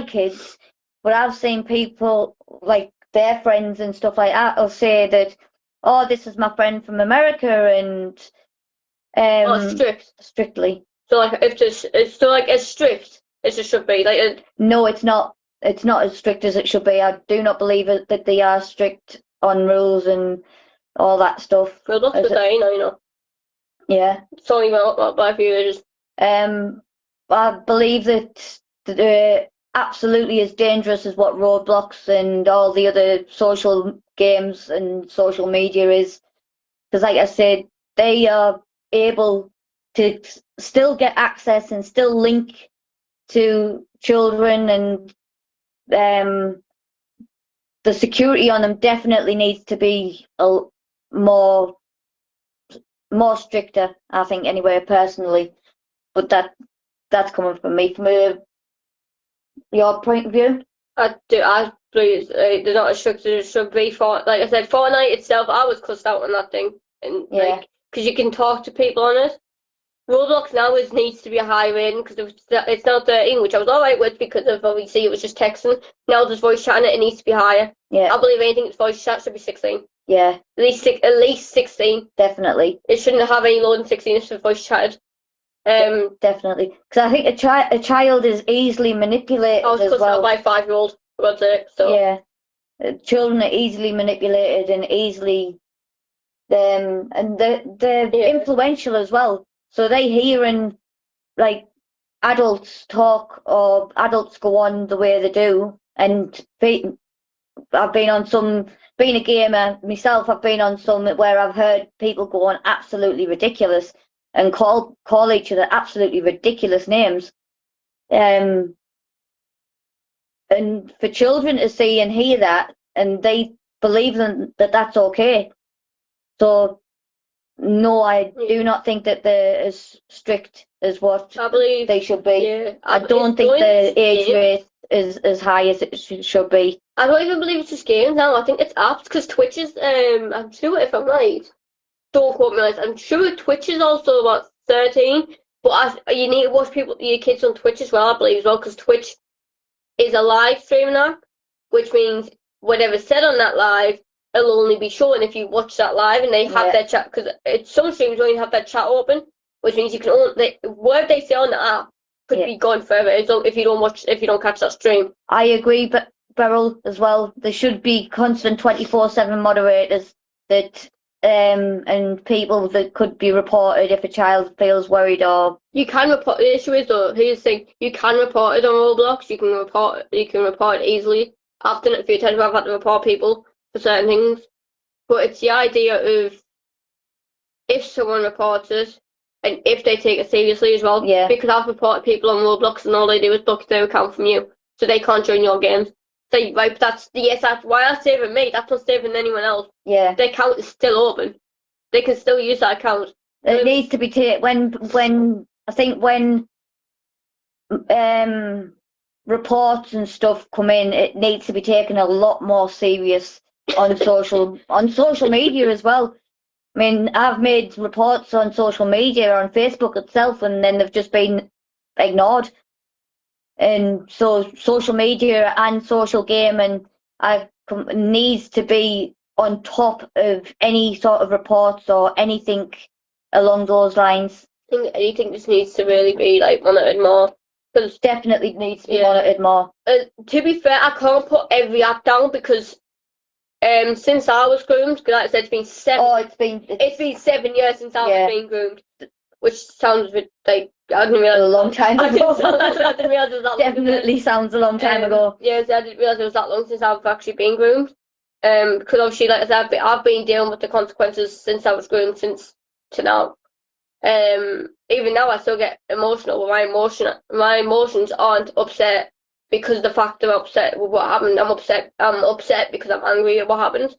kids, but I've seen people like their friends and stuff like that will say that, oh, this is my friend from America, and strictly. So like it's still like as strict as it should be. Like no, it's not. It's not as strict as it should be. I do not believe that they are strict on rules and all that stuff. Well, that's what I know. Yeah. It's only about by a few years. I believe that absolutely as dangerous as what Roblox and all the other social games and social media is, because like I said, they are able to still get access and still link to children, and the security on them definitely needs to be more stricter, I think, anyway, personally. But that's coming from me. From your point of view? I believe they're not as strict as it should be. For like I said, Fortnite itself, I was cussed out on that thing, and because you can talk to people on it. Roblox now needs to be a high rating because it's now 13, which I was alright with because of obviously it was just texting. Now there's voice chat in it, it needs to be higher. Yeah. I believe anything that's voice chat should be 16. Yeah. At least 16. Definitely. It shouldn't have any lower than 16 if it's voice chatted. Definitely, because I think a child is easily manipulated. I was cussed out by a 5-year-old. So yeah, children are easily manipulated and easily, and they're influential as well. So they hearing like adults talk or adults go on the way they do, and I've been on some. Being a gamer myself, I've been on some where I've heard people go on absolutely ridiculous and call each other absolutely ridiculous names. And for children to see and hear that, and they believe that that's okay. So no, I do not think that they're as strict as what I believe they should be. Yeah, I don't think the age rate is as high as it should be. I don't even believe it's just games now. I think it's apps because Twitch is. I'm sure if I'm right, don't quote me on this. I'm sure Twitch is also about 13, But you need to watch your kids on Twitch as well, I believe, as well, because Twitch is a live streaming app, which means whatever's said on that live, it'll only be shown if you watch that live and they have their chat, because some streams only have their chat open, which means you can only, word they say on the app could be gone forever if you don't catch that stream. I agree, but Beryl as well. There should be constant 24/7 moderators that and people that could be reported if a child feels worried or. You can report. The issue is though, here's the thing: you can report it on Roblox. You can report it easily. I've done it a few times where I've had to report people for certain things, but it's the idea of if someone reports it and if they take it seriously as well. Yeah. Because I've reported people on Roblox and all they do is block their account from you, so they can't join your games. So right, that's why that's saving me. That's not saving anyone else. Yeah. Their account is still open. They can still use that account. It needs to be taken when I think when reports and stuff come in, it needs to be taken a lot more serious on social media as well. I mean, I've made reports on social media on Facebook itself, and then they've just been ignored. And so social media and social gaming needs to be on top of any sort of reports or anything along those lines. I think anything just needs to really be like monitored more. Because definitely needs to be monitored more. To be fair, I can't put every app down because since I was groomed, because like I said, it's been 7. Oh, it's been 7 years since I was being groomed, which sounds like I didn't realize a long time ago. I didn't realize it was that long. Definitely sounds a long time ago. Yes, I didn't realize it was that long since I've actually been groomed. Because obviously, like I said, I've been dealing with the consequences since I was groomed to now. Even now, I still get emotional, but my emotions aren't upset because the fact I'm upset with what happened. I'm upset because I'm angry at what happened.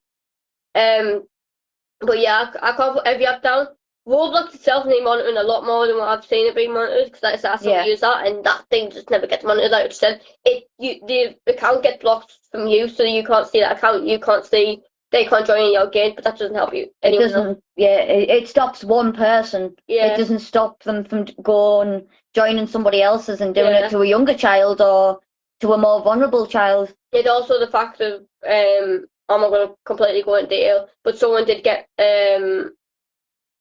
But yeah, I can't put every app down. Roblox itself needs monitoring a lot more than what I've seen it being monitored, because like I said, I still use that, and that thing just never gets monitored. Like I said, the account gets blocked from you, so you can't see that account. You can't see, they can't join your game, but that doesn't help you. It doesn't. Yeah, it stops one person. Yeah. It doesn't stop them from going joining somebody else's and doing it to a younger child or to a more vulnerable child. It's also the fact of I'm not going to completely go into detail, but someone did get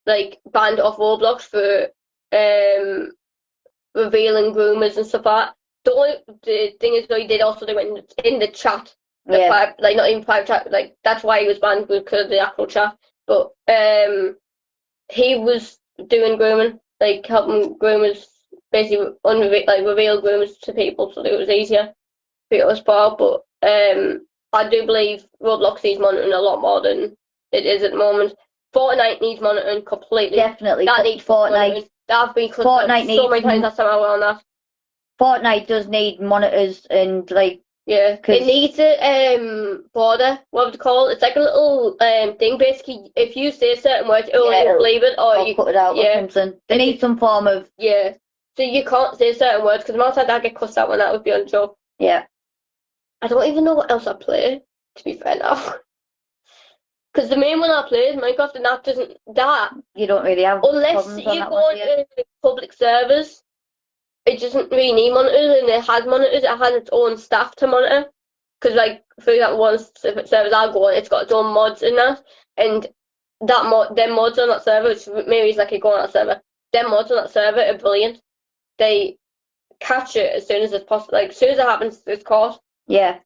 like banned off Roblox for revealing rumours and stuff like that. The thing is, though, he did also do it in the chat. Like not even private chat. Like that's why he was banned, because of the actual chat. But he was doing grooming, like helping groomers basically reveal groomers to people, so that it was easier for it was part. But I do believe Roblox needs monitoring a lot more than it is at the moment. Fortnite needs monitoring completely. Definitely. That needs Fortnite. That have been cut so many times last time I went on that. Fortnite does need monitors and like. Yeah, it needs a border. What would you call it? It's like a little thing. Basically, if you say a certain word, you'll believe it, or you cut it out or something. They need some form of. Yeah. So you can't say certain words, because the amount of times I get cussed out when that would be on show. Yeah. I don't even know what else I play, to be fair now. Because the main one I play is Minecraft, and that doesn't. You don't really have. Unless you go to public servers, it doesn't really need monitors, and it has monitors. It has its own staff to monitor. Because, like, for example, one specific servers I go on, it's got its own mods in that, and them mods on that server, which maybe is like you go on that server, them mods on that server are brilliant. They catch it as soon as it's possible. Like, as soon as it happens, it's caught. Yeah.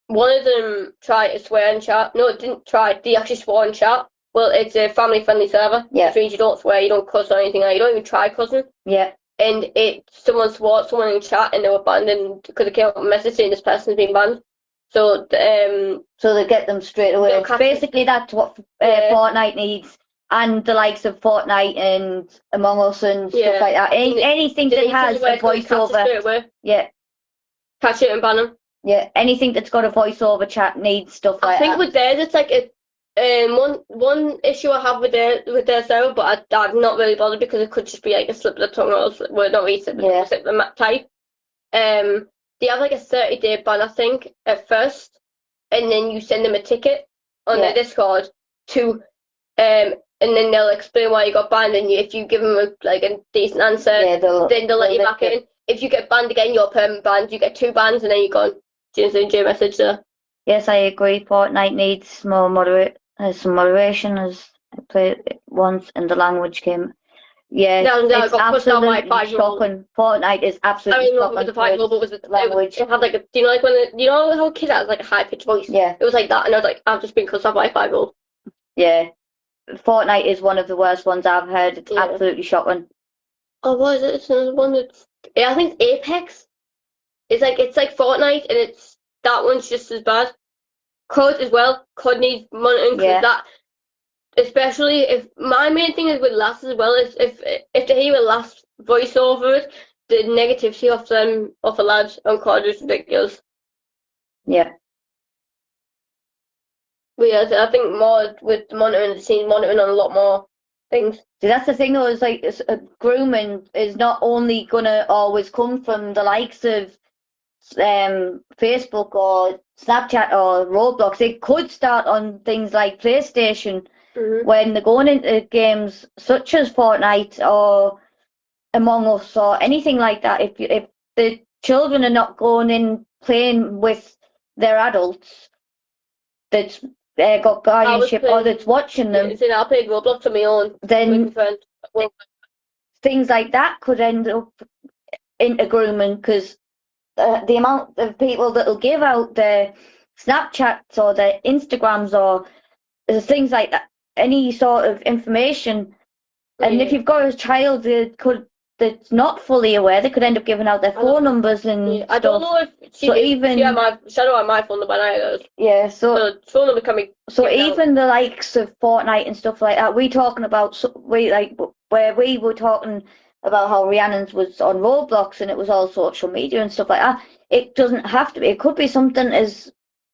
One of them tried to swear in chat. No, it didn't try. They actually swore in chat. Well, it's a family-friendly server. Yeah. Which means you don't swear, you don't cuss or anything. You don't even try cussing. Yeah. And someone swore at someone in chat, and they were banned, and because it came up a message saying this person's been banned. So they get them straight away. Basically, that's what Fortnite needs, and the likes of Fortnite and Among Us and stuff like that. Anything that has a voiceover. Yeah. Catch it and ban them. Yeah, anything that's got a voiceover chat needs stuff like that. I think with theirs, it's like one issue I have with their server, but I'm not really bothered, because it could just be like a slip of the tongue, or not really slip of the type. They have like a 30-day ban, I think, at first, and then you send them a ticket on their Discord to and then they'll explain why you got banned, and if you give them a decent answer, Yeah, then they'll let you back in. If you get banned again, you're permanent banned. You get 2 bans, and then you're gone. J message there. Yes, I agree. Fortnite needs some moderation, as I played it once, and the language came. Yeah, It's got absolutely shocking. Fortnite is absolutely shocking. With the 5-year-old, but the language. It had like do you know you know how a kid has like a high pitched voice? Yeah. It was like that, and I was like, I've just been cussed out by a 5-year-old. Yeah. Fortnite is one of the worst ones I've heard. It's absolutely shocking. Oh, what is it? It's another one that's I think Apex. It's like Fortnite, and that one's just as bad. COD as well. COD needs monitoring because that, especially if my main thing is with Last as well is if they hear a Last voice over it, the negativity of the lads on COD is ridiculous. Yeah. But yeah, I think more with the monitoring, the scene monitoring on a lot more things. See, that's the thing though, is like grooming is not only gonna always come from the likes of Facebook or Snapchat or Roblox. It could start on things like PlayStation when they're going into games such as Fortnite or Among Us or anything like that. If the children are not going in playing with their adults that's got guardianship or that's watching them, I played Roblox on my own. Then things like that could end up into grooming because the amount of people that will give out their Snapchats or their Instagrams or things like that, any sort of information. And if you've got a child that's not fully aware, they could end up giving out their phone numbers and stuff. I don't know if she had my phone number either. Yeah, so phone number can be. So even the likes of Fortnite and stuff like that, we talking about where we were talking about how Rhiannon's was on Roblox and it was all social media and stuff like that. It doesn't have to be. It could be something as.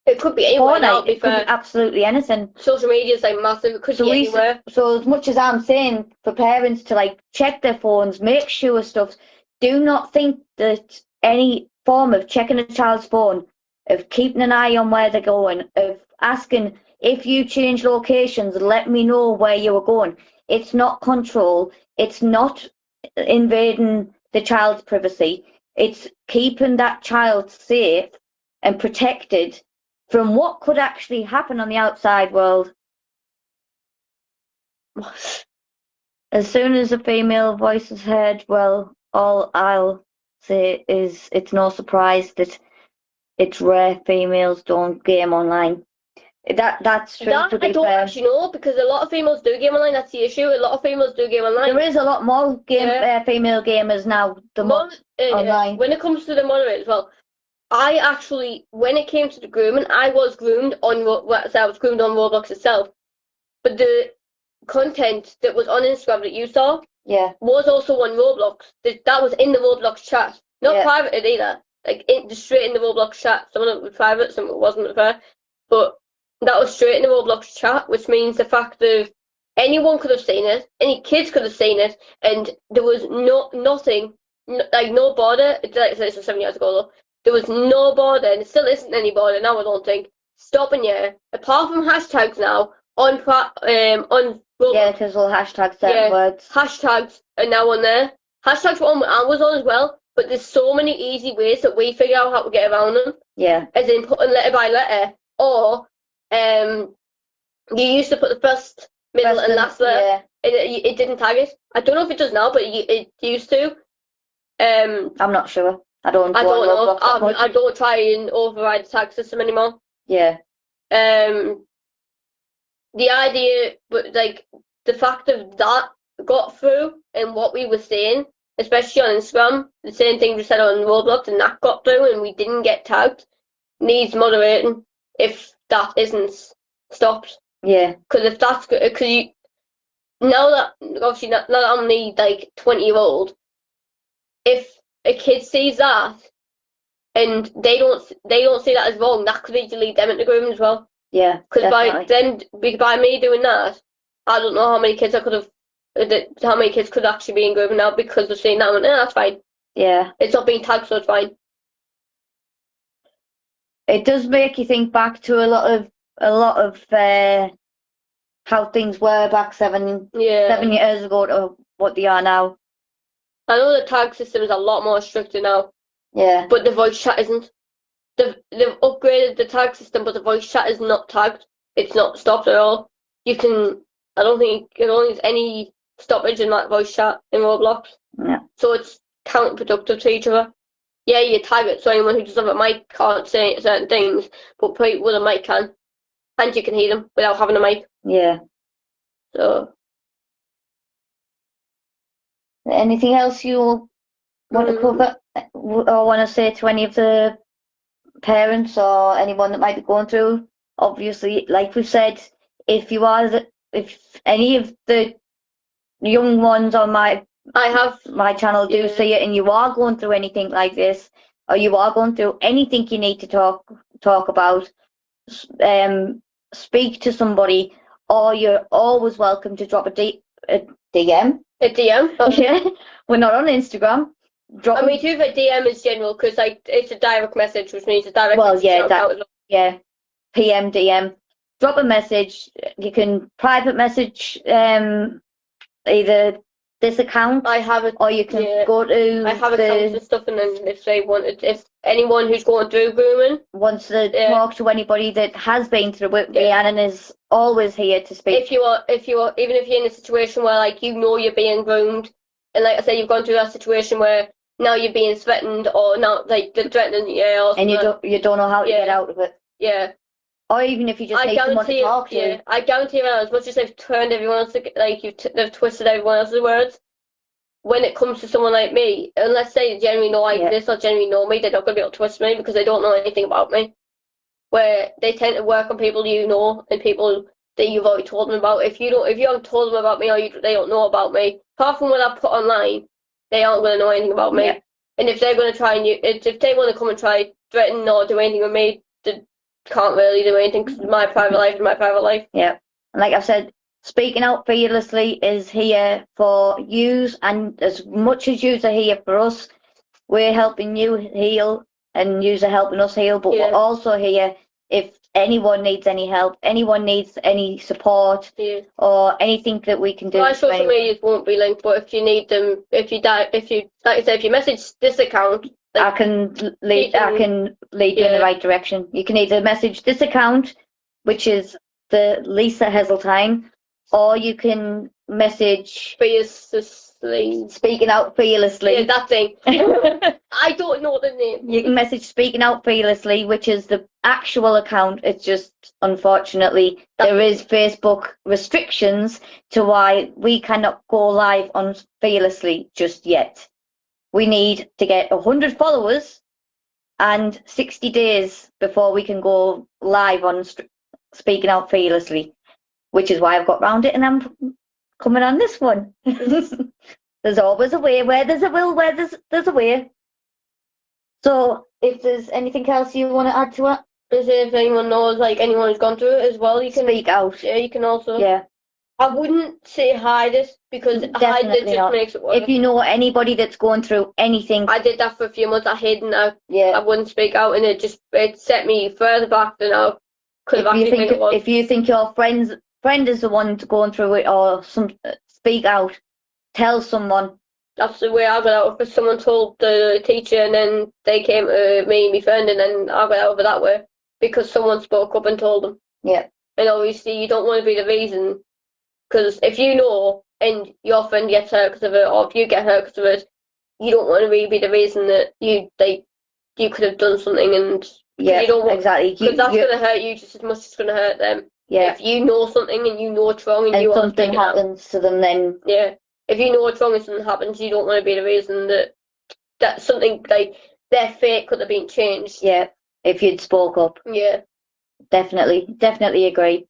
It could be anywhere now, it could be absolutely anything. Social media is like massive. It could be anywhere. So as much as I'm saying for parents to like check their phones, make sure stuff, do not think that any form of checking a child's phone, of keeping an eye on where they're going, of asking if you change locations, let me know where you are going. It's not control. It's not invading the child's privacy. It's keeping that child safe and protected from what could actually happen on the outside world. As soon as a female voice is heard, well, all I'll say is it's no surprise that it's rare females don't game online. That's true. I don't actually know because a lot of females do game online. That's the issue. A lot of females do game online. There is a lot more female gamers now. Online. When it comes to the moderator as well, I actually, when it came to the grooming, I was groomed on Roblox itself, but the content that was on Instagram that you saw, was also on Roblox. That was in the Roblox chat, not private either. Like straight in the Roblox chat. Some of it was private, some of it wasn't fair, but that was straight in the Roblox chat, which means the fact that anyone could have seen it, any kids could have seen it, and there was nothing, like no border. Like this was 7 years ago though. There was no border, and there still isn't any border now. I don't think stopping you, apart from hashtags now on Roblox. Yeah, because we'll hashtag certain words. Hashtags are now on there. Hashtags were on Amazon as well, but there's so many easy ways that we figure out how to get around them. Yeah. As in putting letter by letter, or you used to put the first, middle, and last letter, and it didn't tag it. I don't know if it does now, but it used to. I'm not sure. I don't know. I don't try and override the tag system anymore. Yeah. The idea, but like the fact of that got through and what we were saying, especially on Instagram, the same thing we said on Roblox, and that got through and we didn't get tagged, needs moderating if that isn't stopped. Yeah. Because if that's good, because you now that obviously now that I'm only like 20-year-old, if a kid sees that and they don't see that as wrong, that could easily lead them into grooming as well. Yeah, because by me doing that, I don't know how many kids could actually be in grooming now because of seeing that one. Yeah, that's fine. Yeah, it's not being tagged, so it's fine. It does make you think back to a lot of how things were back 7 years ago to what they are now. I know the tag system is a lot more stricter now. Yeah. But the voice chat isn't. They've upgraded the tag system, but the voice chat is not tagged. It's not stopped at all. I don't think there's any stoppage in that voice chat in Roblox. Yeah. So it's counterproductive to each other. Yeah, you tag it so anyone who doesn't have a mic can't say certain things, but people with a mic can. And you can hear them without having a mic. Yeah. So. Anything else you want to cover or want to say to any of the parents or anyone that might be going through? Obviously, like we've said, if any of the young ones on my channel do see it and you are going through anything like this, or you are going through anything you need to talk about, speak to somebody, or you're always welcome to drop a DM. A DM? Oh. Yeah, we're not on Instagram. I mean, too, the DM is general because it's a direct message, which means a direct message. Yeah, PM, DM. Drop a message. You can private message either this account. I have it, or you can go to. I have accounts and stuff, and then if anyone who's going through grooming wants to talk to anybody that has been through it, Reannen is always here to speak. Even if you're in a situation where you're being groomed, and like I said, you've gone through that situation where now you're being threatened, or now they're threatening you, and you don't know how to get out of it. Yeah. Or even if you just need someone to talk to. Yeah, I guarantee you, as much as they've turned everyone else, they've twisted everyone else's words. When it comes to someone like me, unless they genuinely know this or genuinely know me, they're not going to be able to twist me because they don't know anything about me. Where they tend to work on people you know and people that you've already told them about. If you haven't told them about me or they don't know about me, apart from what I put online, they aren't going to know anything about me. Yeah. And if they're going to try if they want to come and try threaten or do anything with me, they can't really do anything because my private life is my private life. Yeah, and like I've said, speaking out fearlessly is here for yous, and as much as yous are here for us, we're helping you heal, and yous are helping us heal. But we're also here if anyone needs any help, anyone needs any support, or anything that we can do. My social medias won't be linked, but if you need them, if you like I said, if you message this account, I can lead you in the right direction. You can either message this account, which is the Lisa Heseltine, or you can message fearlessly. Speaking Out Fearlessly. Yeah, that thing. I don't know the name. You can message Speaking Out Fearlessly, which is the actual account. It's just, unfortunately, there is Facebook restrictions to why we cannot go live on Fearlessly just yet. We need to get 100 followers and 60 days before we can go live on Speaking Out Fearlessly, which is why I've got round it and I'm coming on this one. There's always a way. Where there's a will, where there's a way. So if there's anything else you want to add to it? If anyone knows, anyone who's gone through it as well, you can speak out. Yeah, you can also. Yeah. I wouldn't say hide it because hide it just makes it worse. If you know anybody that's going through anything. I did that for a few months. I hid now. Yeah. I wouldn't speak out, and it set me further back than I could have actually think it was. If you think your friend is the one going through it, or speak out, tell someone. That's the way I got out of it. Someone told the teacher, and then they came to me and my friend, and then I got out of it that way because someone spoke up and told them. Yeah. And obviously, you don't want to be the reason. Because if you know and your friend gets hurt because of it, or if you get hurt because of it, you don't want to really be the reason that you could have done something, and you don't want, exactly, because that's going to hurt you just as much as it's going to hurt them. Yeah. If you know something and you know it's wrong and you something happens to them, then if you know it's wrong and something happens, you don't want to be the reason that something their fate could have been changed. Yeah, if you'd spoke up. Yeah, definitely agree.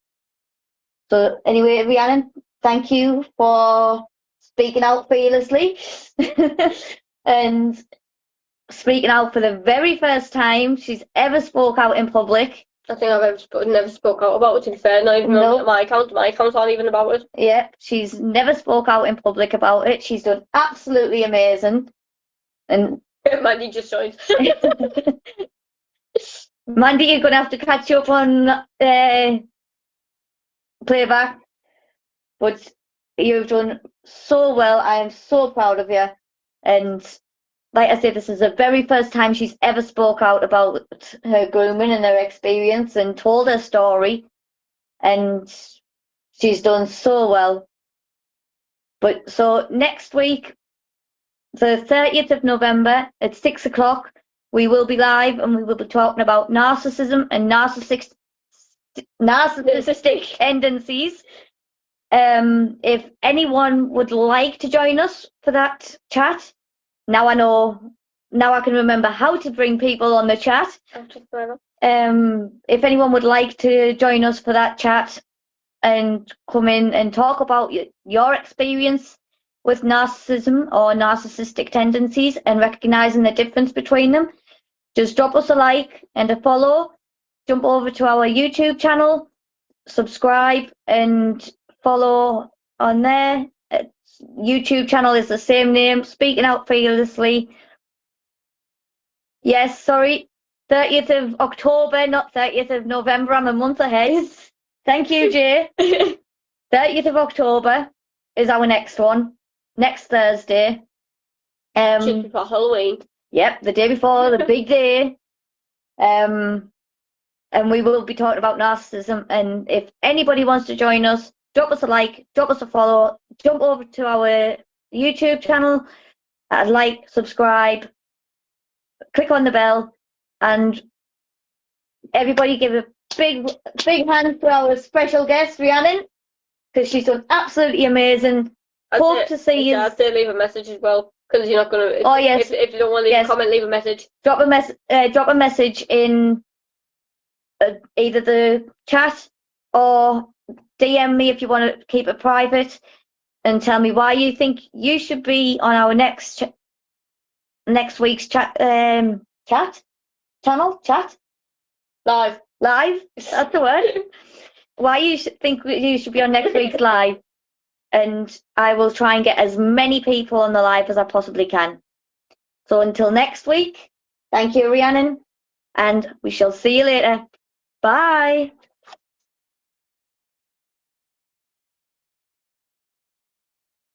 So anyway, Reannen, thank you for speaking out fearlessly and speaking out for the very first time she's ever spoke out in public. I think I've never spoke out about it, to be fair. Not even on my account. My account's not even about it. Yeah, she's never spoke out in public about it. She's done absolutely amazing. And Mandy just joined. Mandy, you're going to have to catch up on playback. but you've done so well. I am so proud of you. And like I said, this is the very first time she's ever spoke out about her grooming and her experience and told her story. And she's done so well. But so next week, the 30th of November at 6 o'clock, we will be live and we will be talking about narcissism and narcissistic tendencies. If anyone would like to join us for that chat, now I can remember how to bring people on the chat. If anyone would like to join us for that chat and come in and talk about your experience with narcissism or narcissistic tendencies and recognizing the difference between them, just drop us a like and a follow. Jump over to our YouTube channel, subscribe and follow on there. YouTube channel is the same name, Speaking Out Fearlessly. Yes, sorry, 30th of October, not 30th of November. I'm a month ahead. Thank you, Jay. 30th of October is our next one, next Thursday. Just before Halloween. Yep, the day before, the big day. And we will be talking about narcissism. And if anybody wants to join us, drop us a like, drop us a follow, jump over to our YouTube channel, like, subscribe, click on the bell, and everybody give a big hand to our special guest, Reannen, because she's done absolutely amazing. Hope to see you. I'd say leave a message as well, because you're not going to. Oh yes. If you don't want to leave a comment, leave a message. Drop a message in either the chat or DM me if you want to keep it private, and tell me why you think you should be on our next week's chat channel. Live. That's the word. Why you think you should be on next week's live. And I will try and get as many people on the live as I possibly can. So until next week, thank you, Reannen, and we shall see you later. Bye.